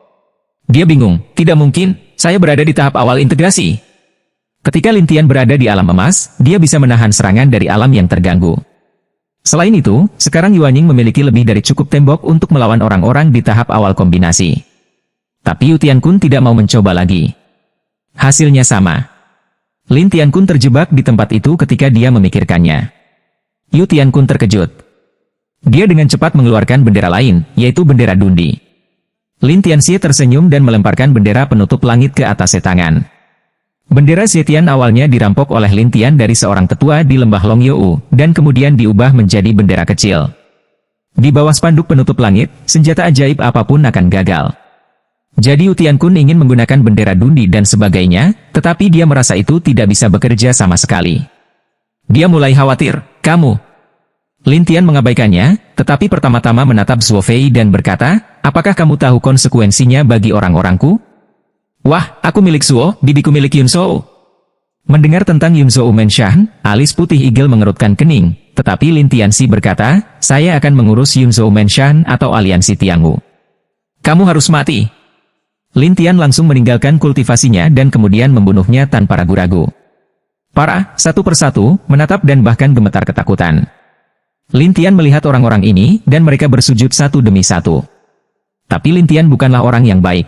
Dia bingung, tidak mungkin, saya berada di tahap awal integrasi. Ketika Lin Tian berada di alam emas, dia bisa menahan serangan dari alam yang terganggu. Selain itu, sekarang Yuanying memiliki lebih dari cukup tembok untuk melawan orang-orang di tahap awal kombinasi. Tapi Yu Tiankun tidak mau mencoba lagi. Hasilnya sama. Lin Tiankun terjebak di tempat itu ketika dia memikirkannya. Yu Tiankun terkejut. Dia dengan cepat mengeluarkan bendera lain, yaitu bendera Dundi. Lin Tianxie tersenyum dan melemparkan bendera penutup langit ke atas tangan. Bendera Zetian awalnya dirampok oleh Lin Tian dari seorang tetua di lembah Longyou, dan kemudian diubah menjadi bendera kecil. Di bawah spanduk penutup langit, senjata ajaib apapun akan gagal. Jadi Yu Tiankun ingin menggunakan bendera Dundi dan sebagainya, tetapi dia merasa itu tidak bisa bekerja sama sekali. Dia mulai khawatir, kamu. Lin Tian mengabaikannya, tetapi pertama-tama menatap Zuo Fei dan berkata, apakah kamu tahu konsekuensinya bagi orang-orangku? Wah, aku milik Zuo, bibiku milik Yun Shou. Mendengar tentang Yun Shou Menshan, alis putih Igel mengerutkan kening, tetapi Lin Tianxi berkata, saya akan mengurus Yun Shou Menshan atau aliansi Tiangwu. Kamu harus mati. Lin Tian langsung meninggalkan kultivasinya dan kemudian membunuhnya tanpa ragu-ragu. Para, satu persatu, menatap dan bahkan gemetar ketakutan. Lin Tian melihat orang-orang ini, dan mereka bersujud satu demi satu. Tapi Lin Tian bukanlah orang yang baik.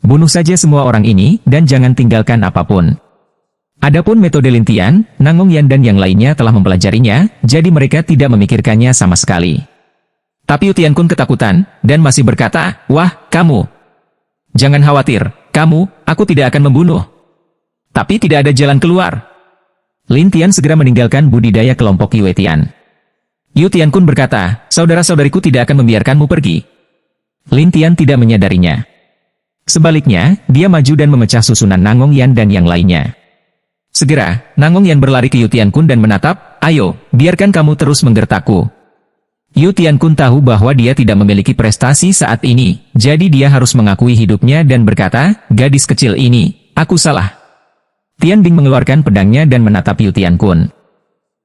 Bunuh saja semua orang ini, dan jangan tinggalkan apapun. Adapun metode Lin Tian, Nangong Yan dan yang lainnya telah mempelajarinya, jadi mereka tidak memikirkannya sama sekali. Tapi Yu Tiankun ketakutan, dan masih berkata, wah, kamu. Jangan khawatir, kamu, aku tidak akan membunuh. Tapi tidak ada jalan keluar. Lin Tian segera meninggalkan budidaya kelompok Yue Tian. Yu Tiankun berkata, saudara-saudariku tidak akan membiarkanmu pergi. Lin Tian tidak menyadarinya. Sebaliknya, dia maju dan memecah susunan Nangong Yan dan yang lainnya. Segera, Nangong Yan berlari ke Yu Tiankun dan menatap, ayo, biarkan kamu terus menggertakku. Yu Tiankun tahu bahwa dia tidak memiliki prestasi saat ini, jadi dia harus mengakui hidupnya dan berkata, gadis kecil ini, aku salah. Tian Bing mengeluarkan pedangnya dan menatap Yu Tiankun.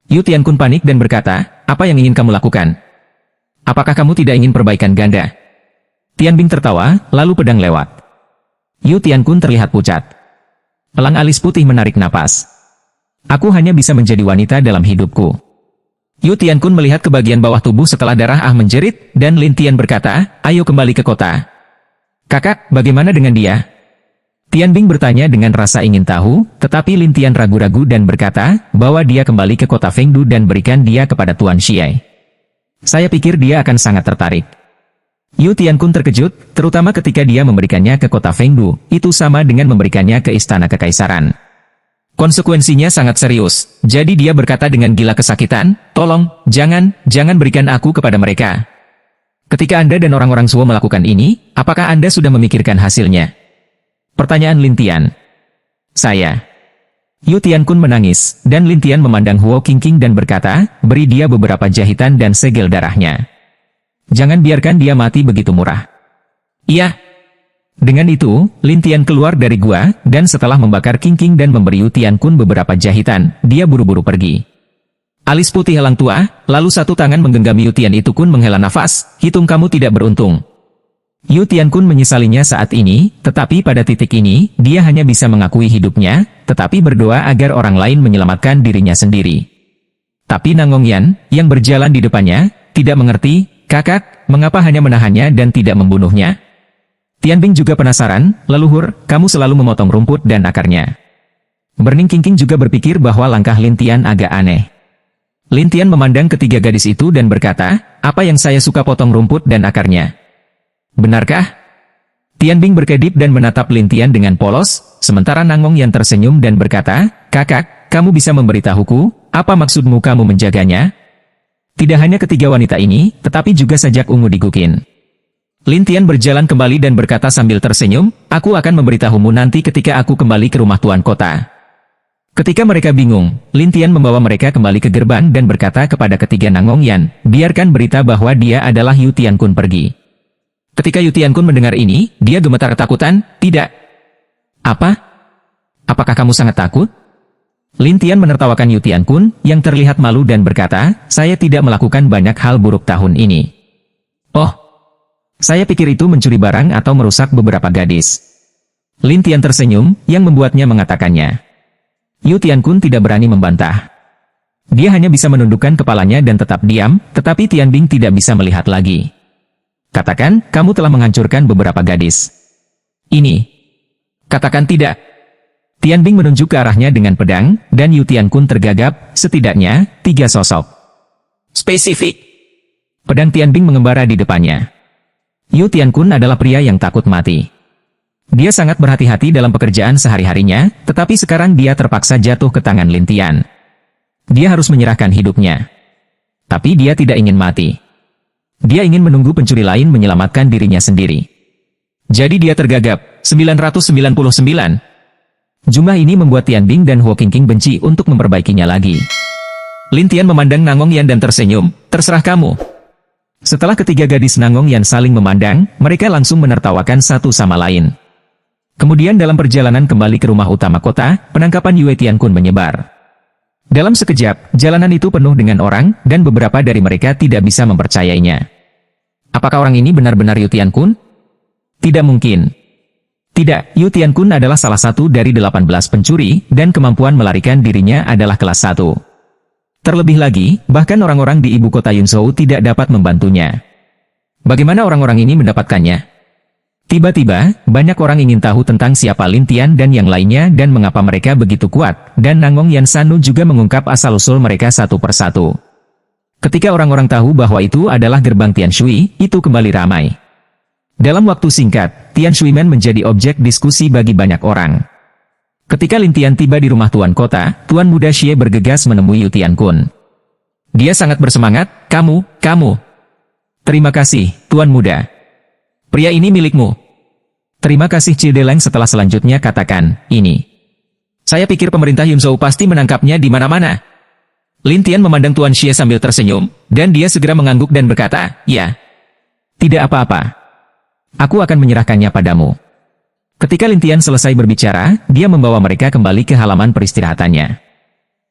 Yu Tiankun panik dan berkata, apa yang ingin kamu lakukan? Apakah kamu tidak ingin perbaikan ganda? Tian Bing tertawa, lalu pedang lewat. Yu Tiankun terlihat pucat. Elang alis putih menarik napas. Aku hanya bisa menjadi wanita dalam hidupku. Yu Tiankun melihat ke bagian bawah tubuh setelah darah menjerit, dan Lin Tian berkata, ayo kembali ke kota. Kakak, bagaimana dengan dia? Tian Bing bertanya dengan rasa ingin tahu, tetapi Lin Tian ragu-ragu dan berkata, bawa dia kembali ke kota Fengdu dan berikan dia kepada Tuan Xie. Saya pikir dia akan sangat tertarik. Yu Tiankun terkejut, terutama ketika dia memberikannya ke kota Fengdu, itu sama dengan memberikannya ke istana kekaisaran. Konsekuensinya sangat serius, jadi dia berkata dengan gila kesakitan, tolong, jangan berikan aku kepada mereka. Ketika Anda dan orang-orang Zuo melakukan ini, apakah Anda sudah memikirkan hasilnya? Pertanyaan Lin Tian. Saya. Yu Tiankun menangis, dan Lin Tian memandang Huo Qingqing dan berkata, beri dia beberapa jahitan dan segel darahnya. Jangan biarkan dia mati begitu murah. Iya. Dengan itu, Lin Tian keluar dari gua, dan setelah membakar King dan memberi Yu Tiankun beberapa jahitan, dia buru-buru pergi. Alis putih elang tua, lalu satu tangan menggenggam Yu Tian itu kun menghela nafas, hitung kamu tidak beruntung. Yu Tiankun menyesalinya saat ini, tetapi pada titik ini, dia hanya bisa mengakui hidupnya, tetapi berdoa agar orang lain menyelamatkan dirinya sendiri. Tapi Nangong Yan, yang berjalan di depannya, tidak mengerti, kakak, mengapa hanya menahannya dan tidak membunuhnya? Tianbing juga penasaran, leluhur, kamu selalu memotong rumput dan akarnya. Burning King juga berpikir bahwa langkah Lin Tian agak aneh. Lin Tian memandang ketiga gadis itu dan berkata, apa yang saya suka potong rumput dan akarnya? Benarkah? Tianbing berkedip dan menatap Lin Tian dengan polos, sementara Nangong yang tersenyum dan berkata, kakak, kamu bisa memberitahuku, apa maksudmu kamu menjaganya? Tidak hanya ketiga wanita ini, tetapi juga sajak ungu di Gukin. Lin Tian berjalan kembali dan berkata sambil tersenyum, aku akan memberitahumu nanti ketika aku kembali ke rumah tuan kota. Ketika mereka bingung, Lin Tian membawa mereka kembali ke gerbang dan berkata kepada ketiga Nangong Yan, biarkan berita bahwa dia adalah Yu Tiankun pergi. Ketika Yu Tiankun mendengar ini, dia gemetar ketakutan, tidak. Apa? Apakah kamu sangat takut? Lin Tian menertawakan Yu Tiankun, yang terlihat malu dan berkata, saya tidak melakukan banyak hal buruk tahun ini. Oh, saya pikir itu mencuri barang atau merusak beberapa gadis. Lin Tian tersenyum, yang membuatnya mengatakannya. Yu Tiankun tidak berani membantah. Dia hanya bisa menundukkan kepalanya dan tetap diam, tetapi Tianbing tidak bisa melihat lagi. Katakan, kamu telah menghancurkan beberapa gadis. Ini. Katakan tidak. Tianbing menunjuk ke arahnya dengan pedang, dan Yu Tiankun tergagap, setidaknya, 3 sosok. Spesifik. Pedang Tianbing mengembara di depannya. Yu Tiankun adalah pria yang takut mati. Dia sangat berhati-hati dalam pekerjaan sehari-harinya, tetapi sekarang dia terpaksa jatuh ke tangan Lin Tian. Dia harus menyerahkan hidupnya. Tapi dia tidak ingin mati. Dia ingin menunggu pencuri lain menyelamatkan dirinya sendiri. Jadi dia tergagap, 999. Jumlah ini membuat Tianbing dan Huo Qingqing benci untuk memperbaikinya lagi. Lin Tian memandang Nangong Yan dan tersenyum, terserah kamu. Setelah ketiga gadis Nangong Yan saling memandang, mereka langsung menertawakan satu sama lain. Kemudian dalam perjalanan kembali ke rumah utama kota, penangkapan Yue Tiankun menyebar. Dalam sekejap, jalanan itu penuh dengan orang, dan beberapa dari mereka tidak bisa mempercayainya. Apakah orang ini benar-benar Yu Tiankun? Tidak mungkin. Tidak, Yu Tiankun adalah salah satu dari 18 pencuri, dan kemampuan melarikan dirinya adalah kelas 1. Terlebih lagi, bahkan orang-orang di ibu kota Yunzhou tidak dapat membantunya. Bagaimana orang-orang ini mendapatkannya? Tiba-tiba, banyak orang ingin tahu tentang siapa Lin Tian dan yang lainnya dan mengapa mereka begitu kuat, dan Nangong Yan Sanu juga mengungkap asal-usul mereka satu persatu. Ketika orang-orang tahu bahwa itu adalah gerbang Tian Shui, itu kembali ramai. Dalam waktu singkat, Tian Shui Man menjadi objek diskusi bagi banyak orang. Ketika Lin Tian tiba di rumah tuan kota, Tuan Muda Xie bergegas menemui Yu Tiankun. Dia sangat bersemangat, kamu. Terima kasih, Tuan Muda. Pria ini milikmu. Terima kasih Cideleng setelah selanjutnya katakan, ini. Saya pikir pemerintah Yunzhou pasti menangkapnya di mana-mana. Lin Tian memandang Tuan Xie sambil tersenyum, dan dia segera mengangguk dan berkata, ya. Tidak apa-apa. Aku akan menyerahkannya padamu. Ketika Lin Tian selesai berbicara, dia membawa mereka kembali ke halaman peristirahatannya.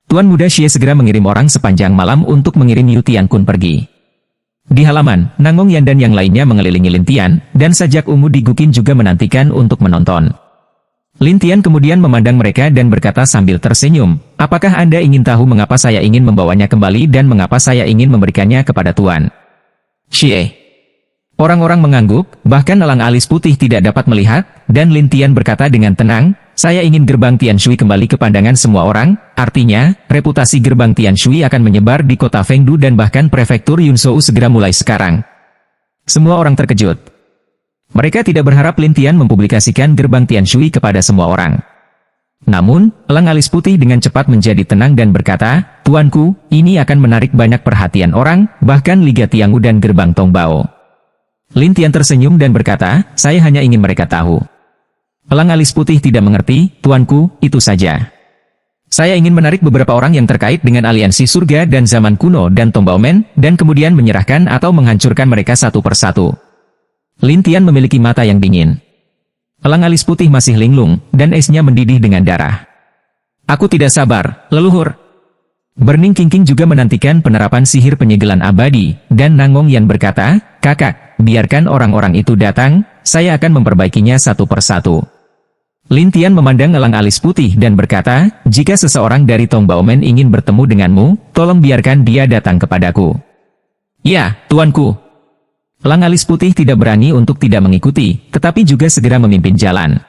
Tuan Muda Xie segera mengirim orang sepanjang malam untuk mengirim Yu Tiankun pergi. Di halaman, Nangong Yan dan yang lainnya mengelilingi Lin Tian, dan sajak ungu di Gukin juga menantikan untuk menonton. Lin Tian kemudian memandang mereka dan berkata sambil tersenyum, apakah Anda ingin tahu mengapa saya ingin membawanya kembali dan mengapa saya ingin memberikannya kepada Tuan Xie? Orang-orang mengangguk, bahkan elang alis putih tidak dapat melihat, dan Lin Tian berkata dengan tenang, saya ingin gerbang Tian Shui kembali ke pandangan semua orang, artinya, reputasi gerbang Tian Shui akan menyebar di kota Fengdu dan bahkan prefektur Yunzhou segera mulai sekarang. Semua orang terkejut. Mereka tidak berharap Lin Tian mempublikasikan gerbang Tian Shui kepada semua orang. Namun, elang alis putih dengan cepat menjadi tenang dan berkata, Tuanku, ini akan menarik banyak perhatian orang, bahkan Liga Tianghu dan gerbang Tongbao. Lin Tian tersenyum dan berkata, saya hanya ingin mereka tahu. Elang alis putih tidak mengerti, Tuanku, itu saja. Saya ingin menarik beberapa orang yang terkait dengan aliansi surga dan zaman kuno dan Tombaumen, dan kemudian menyerahkan atau menghancurkan mereka satu persatu. Lin Tian memiliki mata yang dingin. Elang alis putih masih linglung, dan esnya mendidih dengan darah. Aku tidak sabar, leluhur. Burning King juga menantikan penerapan sihir penyegelan abadi, dan Nangong Yan berkata, "Kakak, biarkan orang-orang itu datang, saya akan memperbaikinya satu persatu." Lin Tian memandang elang alis putih dan berkata, "Jika seseorang dari Tong Baomen ingin bertemu denganmu, tolong biarkan dia datang kepadaku." "Ya, tuanku." Elang alis putih tidak berani untuk tidak mengikuti, tetapi juga segera memimpin jalan.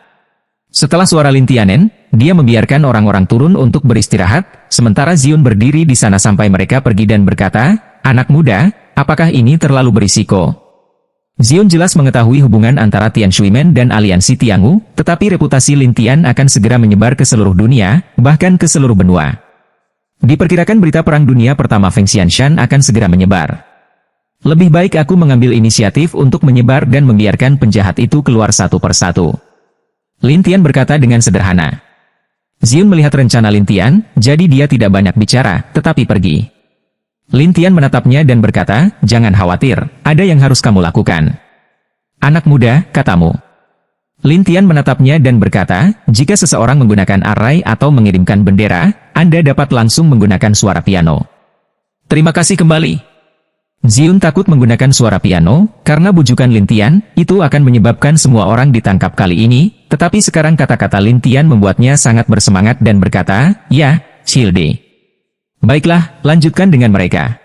Setelah suara Lin Tianen, dia membiarkan orang-orang turun untuk beristirahat, sementara Ziun berdiri di sana sampai mereka pergi dan berkata, "Anak muda, apakah ini terlalu berisiko?" Ziun jelas mengetahui hubungan antara Tian Shuimen dan aliansi Tiangu, tetapi reputasi Lin Tian akan segera menyebar ke seluruh dunia, bahkan ke seluruh benua. Diperkirakan berita Perang Dunia Pertama Feng Xianshan akan segera menyebar. Lebih baik aku mengambil inisiatif untuk menyebar dan membiarkan penjahat itu keluar satu persatu. Lin Tian berkata dengan sederhana. Ziun melihat rencana Lin Tian, jadi dia tidak banyak bicara, tetapi pergi. Lin Tian menatapnya dan berkata, "Jangan khawatir, ada yang harus kamu lakukan." "Anak muda," katamu. Lin Tian menatapnya dan berkata, "Jika seseorang menggunakan arai atau mengirimkan bendera, Anda dapat langsung menggunakan suara piano." "Terima kasih kembali." Ziun takut menggunakan suara piano, karena bujukan Lin Tian, itu akan menyebabkan semua orang ditangkap kali ini, tetapi sekarang kata-kata Lin Tian membuatnya sangat bersemangat dan berkata, "Ya, Childe. Baiklah, lanjutkan dengan mereka."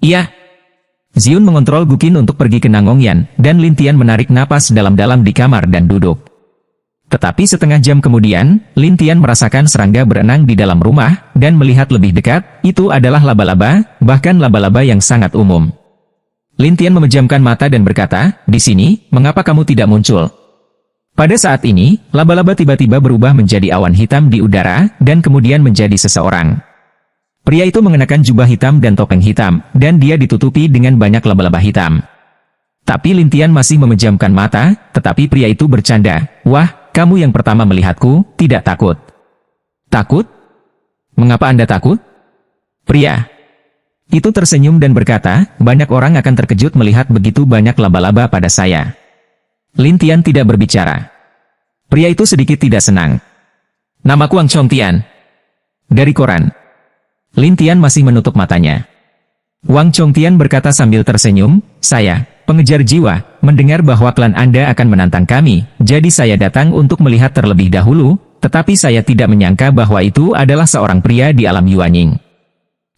"Iya." Ziun mengontrol Guqin untuk pergi ke Nangong Yan, dan Lin Tian menarik napas dalam-dalam di kamar dan duduk. Tetapi setengah jam kemudian, Lin Tian merasakan serangga berenang di dalam rumah, dan melihat lebih dekat, itu adalah laba-laba, bahkan laba-laba yang sangat umum. Lin Tian memejamkan mata dan berkata, "Di sini, mengapa kamu tidak muncul?" Pada saat ini, laba-laba tiba-tiba berubah menjadi awan hitam di udara, dan kemudian menjadi seseorang. Pria itu mengenakan jubah hitam dan topeng hitam, dan dia ditutupi dengan banyak laba-laba hitam. Tapi Lin Tian masih memejamkan mata, tetapi pria itu bercanda, "Wah, kamu yang pertama melihatku, tidak takut." "Takut? Mengapa Anda takut?" Pria itu tersenyum dan berkata, "Banyak orang akan terkejut melihat begitu banyak laba-laba pada saya." Lin Tian tidak berbicara. Pria itu sedikit tidak senang. "Namaku Wang Chongtian. Dari koran." Lin Tian masih menutup matanya. Wang Chongtian berkata sambil tersenyum, "Saya, pengejar jiwa, mendengar bahwa klan Anda akan menantang kami, jadi saya datang untuk melihat terlebih dahulu, tetapi saya tidak menyangka bahwa itu adalah seorang pria di alam Yuanying."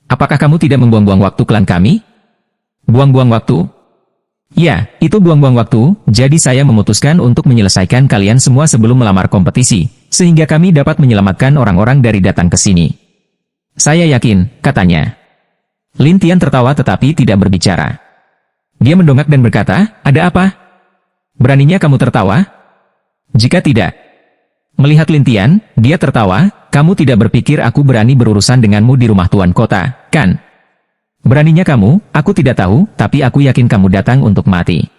"Apakah kamu tidak membuang-buang waktu klan kami?" "Buang-buang waktu?" "Ya, itu buang-buang waktu, jadi saya memutuskan untuk menyelesaikan kalian semua sebelum melamar kompetisi, sehingga kami dapat menyelamatkan orang-orang dari datang ke sini." "Saya yakin," katanya. Lin Tian tertawa tetapi tidak berbicara. Dia mendongak dan berkata, "Ada apa? Beraninya kamu tertawa?" "Jika tidak." Melihat Lin Tian, dia tertawa, "Kamu tidak berpikir aku berani berurusan denganmu di rumah tuan kota, kan?" "Beraninya kamu, aku tidak tahu, tapi aku yakin kamu datang untuk mati."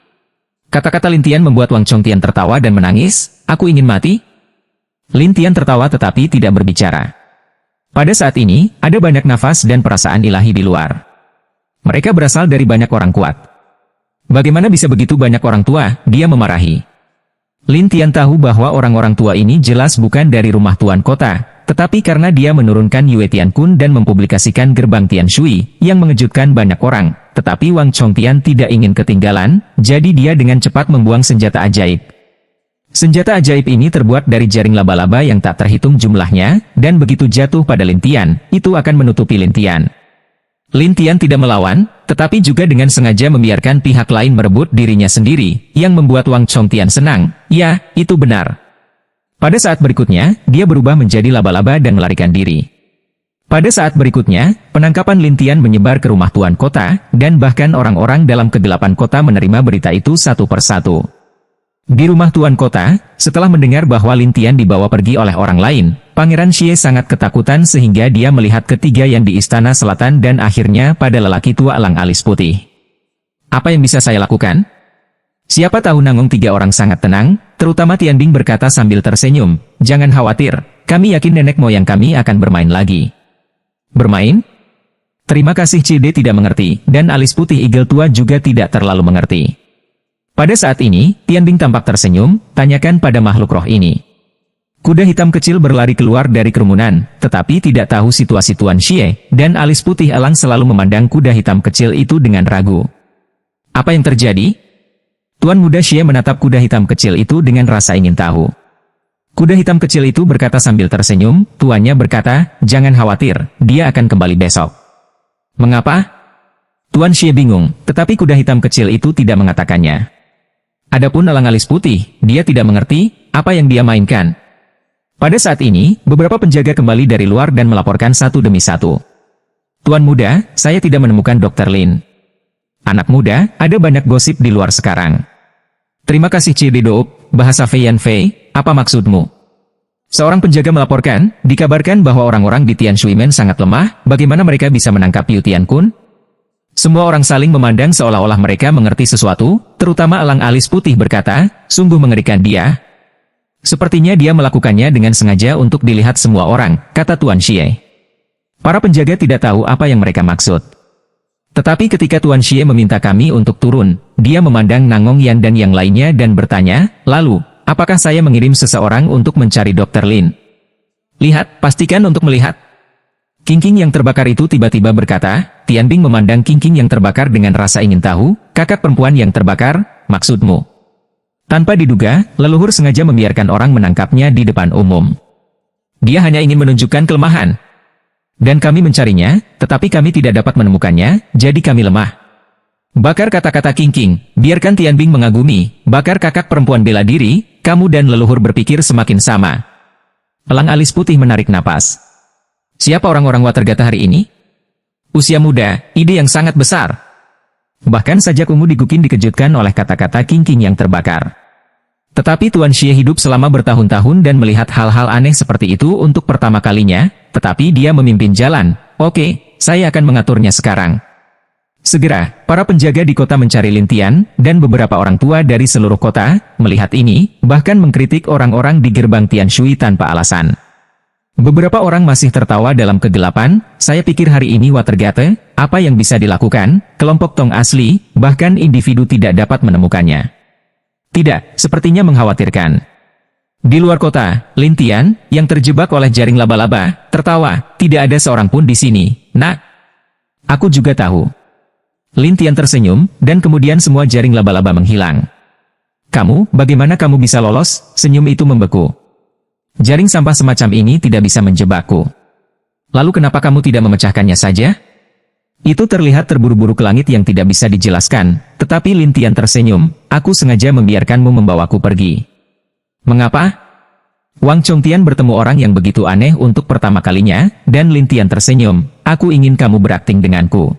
Kata-kata Lin Tian membuat Wang Chongtian tertawa dan menangis, "Aku ingin mati?" Lin Tian tertawa tetapi tidak berbicara. Pada saat ini, ada banyak nafas dan perasaan ilahi di luar. Mereka berasal dari banyak orang kuat. "Bagaimana bisa begitu banyak orang tua?" dia memarahi. Lin Tian tahu bahwa orang-orang tua ini jelas bukan dari rumah tuan kota, tetapi karena dia menurunkan Yue Tiankun dan mempublikasikan gerbang Tian Shui, yang mengejutkan banyak orang, tetapi Wang Chongtian tidak ingin ketinggalan, jadi dia dengan cepat membuang senjata ajaib. Senjata ajaib ini terbuat dari jaring laba-laba yang tak terhitung jumlahnya, dan begitu jatuh pada Lin Tian, itu akan menutupi Lin Tian. Lin Tian tidak melawan, tetapi juga dengan sengaja membiarkan pihak lain merebut dirinya sendiri, yang membuat Wang Chongtian senang. Ya, itu benar. Pada saat berikutnya, dia berubah menjadi laba-laba dan melarikan diri. Pada saat berikutnya, penangkapan Lin Tian menyebar ke rumah tuan kota, dan bahkan orang-orang dalam kegelapan kota menerima berita itu satu persatu. Di rumah tuan kota, setelah mendengar bahwa Lin Tian dibawa pergi oleh orang lain, Pangeran Xie sangat ketakutan sehingga dia melihat ketiga yang di istana selatan dan akhirnya pada lelaki tua elang alis putih. "Apa yang bisa saya lakukan?" "Siapa tahu." Nangong tiga orang sangat tenang, terutama Tianbing berkata sambil tersenyum, "Jangan khawatir, kami yakin nenek moyang kami akan bermain lagi." "Bermain?" "Terima kasih." Cide tidak mengerti, dan alis putih Eagle tua juga tidak terlalu mengerti. Pada saat ini, Tianbing tampak tersenyum, tanyakan pada makhluk roh ini. Kuda hitam kecil berlari keluar dari kerumunan, tetapi tidak tahu situasi Tuan Xie, dan alis putih elang selalu memandang kuda hitam kecil itu dengan ragu. Apa yang terjadi? Tuan muda Xie menatap kuda hitam kecil itu dengan rasa ingin tahu. Kuda hitam kecil itu berkata sambil tersenyum, tuannya berkata, jangan khawatir, dia akan kembali besok. Mengapa? Tuan Xie bingung, tetapi kuda hitam kecil itu tidak mengatakannya. Adapun elang alis putih, dia tidak mengerti apa yang dia mainkan. Pada saat ini, beberapa penjaga kembali dari luar dan melaporkan satu demi satu. Tuan muda, saya tidak menemukan Dr. Lin. Anak muda, ada banyak gosip di luar sekarang. Terima kasih Cidedo, bahasa Fei Yan Fei, apa maksudmu? Seorang penjaga melaporkan, dikabarkan bahwa orang-orang di Tian Shuimen sangat lemah, bagaimana mereka bisa menangkap Yu Tiankun? Semua orang saling memandang seolah-olah mereka mengerti sesuatu, terutama elang alis putih berkata, sungguh mengerikan dia. Sepertinya dia melakukannya dengan sengaja untuk dilihat semua orang, kata Tuan Xie. Para penjaga tidak tahu apa yang mereka maksud. Tetapi ketika Tuan Xie meminta kami untuk turun, dia memandang Nangong Yan dan yang lainnya dan bertanya, lalu, apakah saya mengirim seseorang untuk mencari Dr. Lin? Lihat, pastikan untuk melihat. King yang terbakar itu tiba-tiba berkata, Tianbing memandang King yang terbakar dengan rasa ingin tahu, kakak perempuan yang terbakar, maksudmu? Tanpa diduga, leluhur sengaja membiarkan orang menangkapnya di depan umum. Dia hanya ingin menunjukkan kelemahan. Dan kami mencarinya, tetapi kami tidak dapat menemukannya, jadi kami lemah. Bakar kata-kata King, biarkan Tianbing mengagumi, bakar kakak perempuan bela diri, kamu dan leluhur berpikir semakin sama. Elang alis putih menarik napas. Siapa orang-orang Watergata hari ini? Usia muda, ide yang sangat besar. Bahkan sajak ungu digukin dikejutkan oleh kata-kata King yang terbakar. Tetapi Tuan Xie hidup selama bertahun-tahun dan melihat hal-hal aneh seperti itu untuk pertama kalinya, tetapi dia memimpin jalan. Oke, saya akan mengaturnya sekarang. Segera, para penjaga di kota mencari Lin Tian, dan beberapa orang tua dari seluruh kota, melihat ini, bahkan mengkritik orang-orang di gerbang Tian Shui tanpa alasan. Beberapa orang masih tertawa dalam kegelapan, saya pikir hari ini Watergate, apa yang bisa dilakukan, kelompok Tong asli, bahkan individu tidak dapat menemukannya. Tidak, sepertinya mengkhawatirkan. Di luar kota, Lin Tian, yang terjebak oleh jaring laba-laba, tertawa, tidak ada seorang pun di sini, nak. Aku juga tahu. Lin Tian tersenyum, dan kemudian semua jaring laba-laba menghilang. Kamu, bagaimana kamu bisa lolos? Senyum itu membeku. Jaring sampah semacam ini tidak bisa menjebakku. Lalu kenapa kamu tidak memecahkannya saja? Itu terlihat terburu-buru ke langit yang tidak bisa dijelaskan, tetapi Lin Tian tersenyum, aku sengaja membiarkanmu membawaku pergi. Mengapa? Wang Chongtian bertemu orang yang begitu aneh untuk pertama kalinya, dan Lin Tian tersenyum, aku ingin kamu berakting denganku.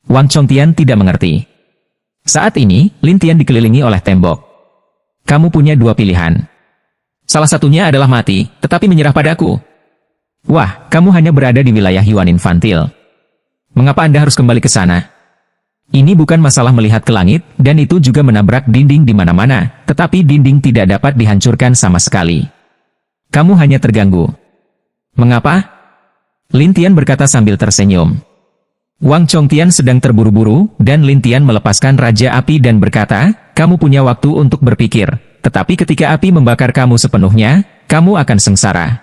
Wang Chongtian tidak mengerti. Saat ini, Lin Tian dikelilingi oleh tembok. Kamu punya dua pilihan. Salah satunya adalah mati, tetapi menyerah padaku. Wah, kamu hanya berada di wilayah Yuan infantil. Mengapa Anda harus kembali ke sana? Ini bukan masalah melihat ke langit, dan itu juga menabrak dinding di mana-mana, tetapi dinding tidak dapat dihancurkan sama sekali. Kamu hanya terganggu. Mengapa? Lin Tian berkata sambil tersenyum. Wang Chongtian sedang terburu-buru, dan Lin Tian melepaskan Raja Api dan berkata, kamu punya waktu untuk berpikir. Tetapi ketika api membakar kamu sepenuhnya, kamu akan sengsara.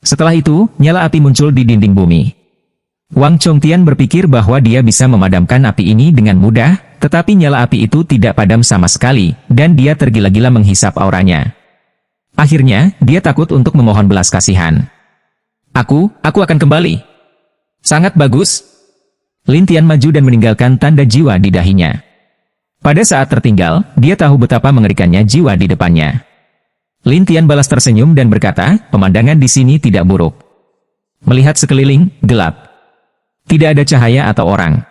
Setelah itu, nyala api muncul di dinding bumi. Wang Chongtian berpikir bahwa dia bisa memadamkan api ini dengan mudah, tetapi nyala api itu tidak padam sama sekali, dan dia tergila-gila menghisap auranya. Akhirnya, dia takut untuk memohon belas kasihan. Aku akan kembali. Sangat bagus. Lin Tian maju dan meninggalkan tanda jiwa di dahinya. Pada saat tertinggal, dia tahu betapa mengerikannya jiwa di depannya. Lin Tian balas tersenyum dan berkata, pemandangan di sini tidak buruk. Melihat sekeliling, gelap. Tidak ada cahaya atau orang.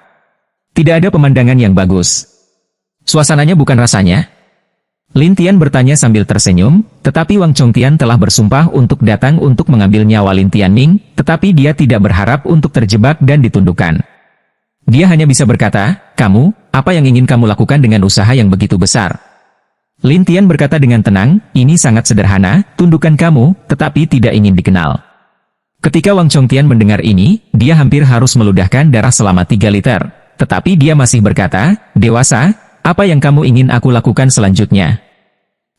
Tidak ada pemandangan yang bagus. Suasananya bukan rasanya. Lin Tian bertanya sambil tersenyum, tetapi Wang Chongtian telah bersumpah untuk datang untuk mengambil nyawa Lin Tianming, tetapi dia tidak berharap untuk terjebak dan ditundukkan. Dia hanya bisa berkata, kamu, apa yang ingin kamu lakukan dengan usaha yang begitu besar? Lin Tian berkata dengan tenang, ini sangat sederhana, tundukan kamu, tetapi tidak ingin dikenal. Ketika Wang Chongtian mendengar ini, dia hampir harus meludahkan darah selama 3 liter. Tetapi dia masih berkata, dewasa, apa yang kamu ingin aku lakukan selanjutnya?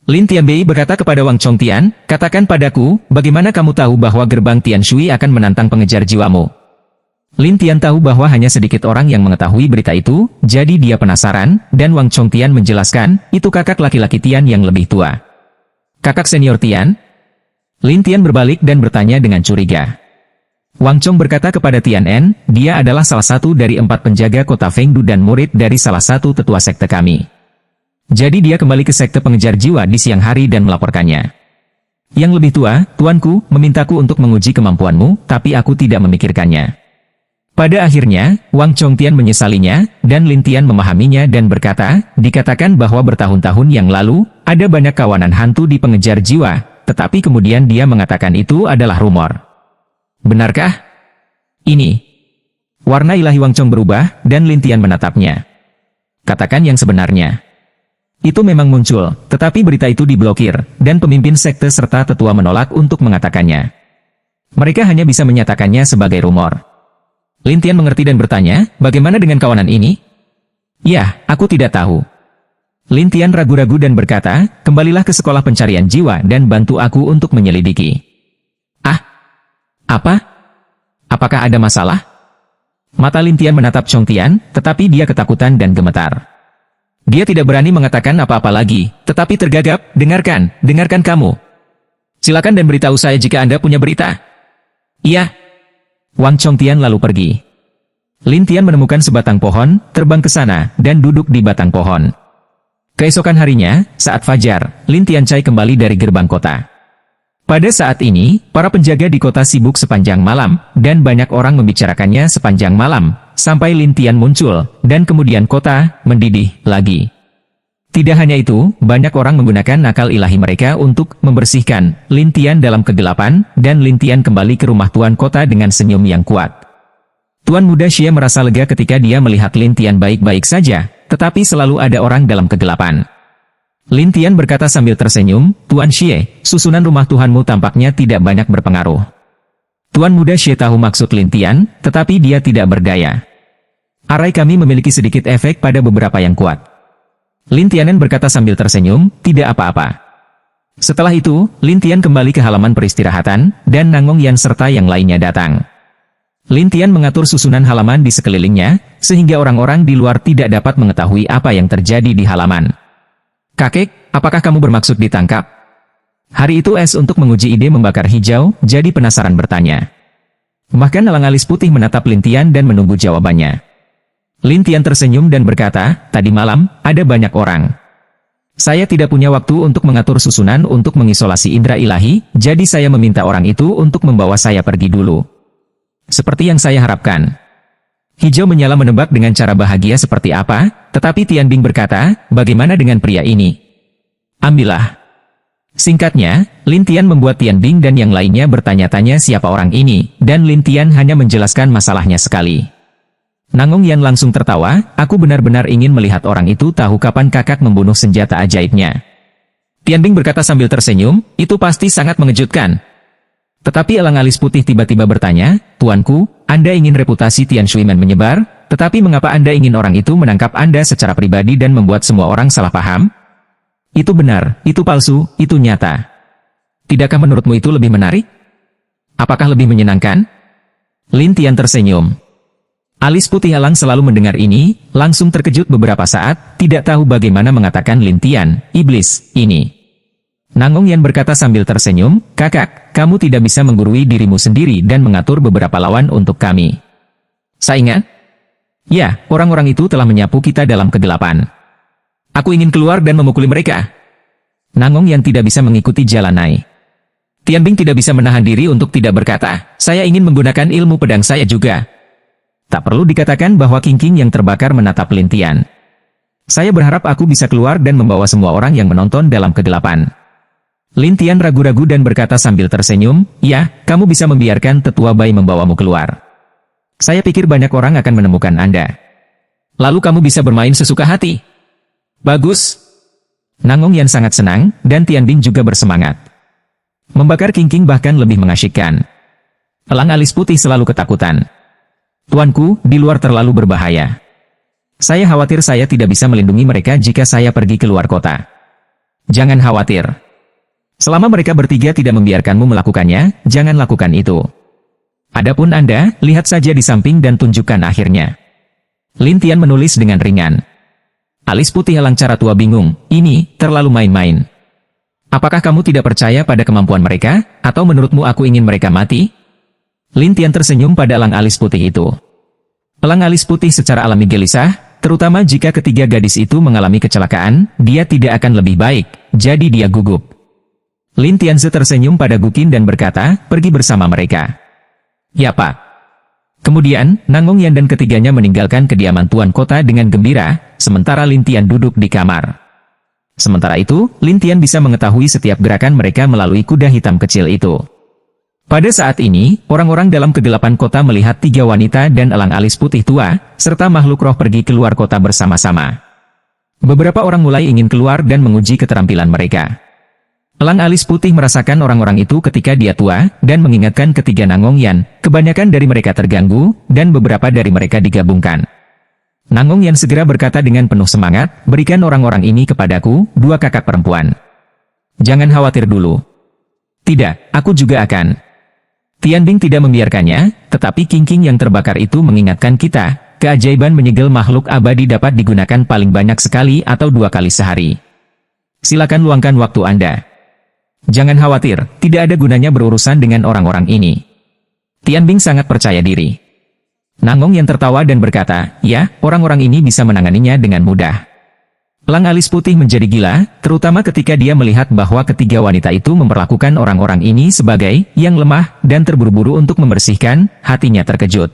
Lin Tianbei berkata kepada Wang Chongtian, katakan padaku, bagaimana kamu tahu bahwa gerbang Tian Shui akan menantang pengejar jiwamu? Lin Tian tahu bahwa hanya sedikit orang yang mengetahui berita itu, jadi dia penasaran, dan Wang Chongtian menjelaskan, itu kakak laki-laki Tian yang lebih tua. Kakak senior Tian? Lin Tian berbalik dan bertanya dengan curiga. Wang Chong berkata kepada Tian En, dia adalah salah satu dari 4 penjaga kota Fengdu dan murid dari salah satu tetua sekte kami. Jadi dia kembali ke sekte pengejar jiwa di siang hari dan melaporkannya. Yang lebih tua, tuanku, memintaku untuk menguji kemampuanmu, tapi aku tidak memikirkannya. Pada akhirnya, Wang Chongtian menyesalinya, dan Lin Tian memahaminya dan berkata, dikatakan bahwa bertahun-tahun yang lalu, ada banyak kawanan hantu di pengejar jiwa, tetapi kemudian dia mengatakan itu adalah rumor. Benarkah? Ini. Warna ilahi Wang Chong berubah, dan Lin Tian menatapnya. Katakan yang sebenarnya. Itu memang muncul, tetapi berita itu diblokir, dan pemimpin sekte serta tetua menolak untuk mengatakannya. Mereka hanya bisa menyatakannya sebagai rumor. Lin Tian mengerti dan bertanya, bagaimana dengan kawanan ini? Ya, aku tidak tahu. Lin Tian ragu-ragu dan berkata, kembalilah ke sekolah pencarian jiwa dan bantu aku untuk menyelidiki. Ah? Apa? Apakah ada masalah? Mata Lin Tian menatap Chongtian, tetapi dia ketakutan dan gemetar. Dia tidak berani mengatakan apa-apa lagi, tetapi tergagap, dengarkan kamu. Silakan dan beritahu saya jika Anda punya berita. Iya. Wang Chongtian lalu pergi. Lin Tian menemukan sebatang pohon, terbang ke sana, dan duduk di batang pohon. Keesokan harinya, saat fajar, Lin Tian Cai kembali dari gerbang kota. Pada saat ini, para penjaga di kota sibuk sepanjang malam, dan banyak orang membicarakannya sepanjang malam, sampai Lin Tian muncul, dan kemudian kota mendidih lagi. Tidak hanya itu, banyak orang menggunakan nakal ilahi mereka untuk membersihkan Lin Tian dalam kegelapan, dan Lin Tian kembali ke rumah tuan kota dengan senyum yang kuat. Tuan muda Xie merasa lega ketika dia melihat Lin Tian baik-baik saja, tetapi selalu ada orang dalam kegelapan. Lin Tian berkata sambil tersenyum, Tuan Xie, susunan rumah Tuhanmu tampaknya tidak banyak berpengaruh. Tuan muda Xie tahu maksud Lin Tian, tetapi dia tidak berdaya. Arai kami memiliki sedikit efek pada beberapa yang kuat. Lin Tianen berkata sambil tersenyum, tidak apa-apa. Setelah itu, Lin Tian kembali ke halaman peristirahatan, dan Nangong Yan serta yang lainnya datang. Lin Tian mengatur susunan halaman di sekelilingnya, sehingga orang-orang di luar tidak dapat mengetahui apa yang terjadi di halaman. Kakek, apakah kamu bermaksud ditangkap? Hari itu Es untuk menguji ide membakar hijau, jadi penasaran bertanya. Bahkan elang alis putih menatap Lin Tian dan menunggu jawabannya. Lin Tian tersenyum dan berkata, tadi malam, ada banyak orang. Saya tidak punya waktu untuk mengatur susunan untuk mengisolasi indera ilahi, jadi saya meminta orang itu untuk membawa saya pergi dulu. Seperti yang saya harapkan. Hijau menyala menebak dengan cara bahagia seperti apa, tetapi Tian Bing berkata, bagaimana dengan pria ini? Ambillah. Singkatnya, Lin Tian membuat Tian Bing dan yang lainnya bertanya-tanya siapa orang ini, dan Lin Tian hanya menjelaskan masalahnya sekali. Nangong Yan langsung tertawa, aku benar-benar ingin melihat orang itu tahu kapan kakak membunuh senjata ajaibnya. Tian Bing berkata sambil tersenyum, itu pasti sangat mengejutkan. Tetapi elang alis putih tiba-tiba bertanya, Tuanku, Anda ingin reputasi Tian Shuiman menyebar, tetapi mengapa Anda ingin orang itu menangkap Anda secara pribadi dan membuat semua orang salah paham? Itu benar, itu palsu, itu nyata. Tidakkah menurutmu itu lebih menarik? Apakah lebih menyenangkan? Lin Tian tersenyum. Alis putih elang selalu mendengar ini, langsung terkejut beberapa saat, tidak tahu bagaimana mengatakan Lin Tian, iblis, ini. Nangong Yan berkata sambil tersenyum, kakak, kamu tidak bisa menggurui dirimu sendiri dan mengatur beberapa lawan untuk kami. Saingan? Ya, orang-orang itu telah menyapu kita dalam kegelapan. Aku ingin keluar dan memukuli mereka. Nangong Yan tidak bisa mengikuti jalan Nai. Tian Bing tidak bisa menahan diri untuk tidak berkata, saya ingin menggunakan ilmu pedang saya juga. Tak perlu dikatakan bahwa King yang terbakar menatap Lin Tian. Saya berharap aku bisa keluar dan membawa semua orang yang menonton dalam kegelapan. Lin Tian ragu-ragu dan berkata sambil tersenyum, ya, kamu bisa membiarkan tetua bayi membawamu keluar. Saya pikir banyak orang akan menemukan Anda. Lalu kamu bisa bermain sesuka hati. Bagus. Nangong Yan sangat senang, dan Tian Bing juga bersemangat. Membakar King bahkan lebih mengasyikkan. Elang alis putih selalu ketakutan. Tuanku, di luar terlalu berbahaya. Saya khawatir saya tidak bisa melindungi mereka jika saya pergi keluar kota. Jangan khawatir. Selama mereka bertiga tidak membiarkanmu melakukannya, jangan lakukan itu. Adapun Anda, lihat saja di samping dan tunjukkan akhirnya. Lin Tian menulis dengan ringan. Alis putih elang cara tua bingung, ini terlalu main-main. Apakah kamu tidak percaya pada kemampuan mereka, atau menurutmu aku ingin mereka mati? Lin Tian tersenyum pada elang alis putih itu. Elang alis putih secara alami gelisah, terutama jika ketiga gadis itu mengalami kecelakaan, dia tidak akan lebih baik, jadi dia gugup. Lin Tianze tersenyum pada Guqin dan berkata, pergi bersama mereka. Ya Pak. Kemudian, Nangong Yan dan ketiganya meninggalkan kediaman tuan kota dengan gembira, sementara Lin Tian duduk di kamar. Sementara itu, Lin Tian bisa mengetahui setiap gerakan mereka melalui kuda hitam kecil itu. Pada saat ini, orang-orang dalam kegelapan kota melihat tiga wanita dan elang alis putih tua, serta makhluk roh pergi keluar kota bersama-sama. Beberapa orang mulai ingin keluar dan menguji keterampilan mereka. Elang alis putih merasakan orang-orang itu ketika dia tua, dan mengingatkan ketiga Nangong Yan, kebanyakan dari mereka terganggu, dan beberapa dari mereka digabungkan. Nangong Yan segera berkata dengan penuh semangat, berikan orang-orang ini kepadaku, dua kakak perempuan. Jangan khawatir dulu. Tidak, aku juga akan. Tianbing tidak membiarkannya, tetapi King yang terbakar itu mengingatkan kita, keajaiban menyegel makhluk abadi dapat digunakan paling banyak sekali atau 2 kali sehari. Silakan luangkan waktu Anda. Jangan khawatir, tidak ada gunanya berurusan dengan orang-orang ini. Tianbing sangat percaya diri. Nangong yang tertawa dan berkata, ya, orang-orang ini bisa menanganinya dengan mudah. Elang alis putih menjadi gila, terutama ketika dia melihat bahwa ketiga wanita itu memperlakukan orang-orang ini sebagai yang lemah dan terburu-buru untuk membersihkan, hatinya terkejut.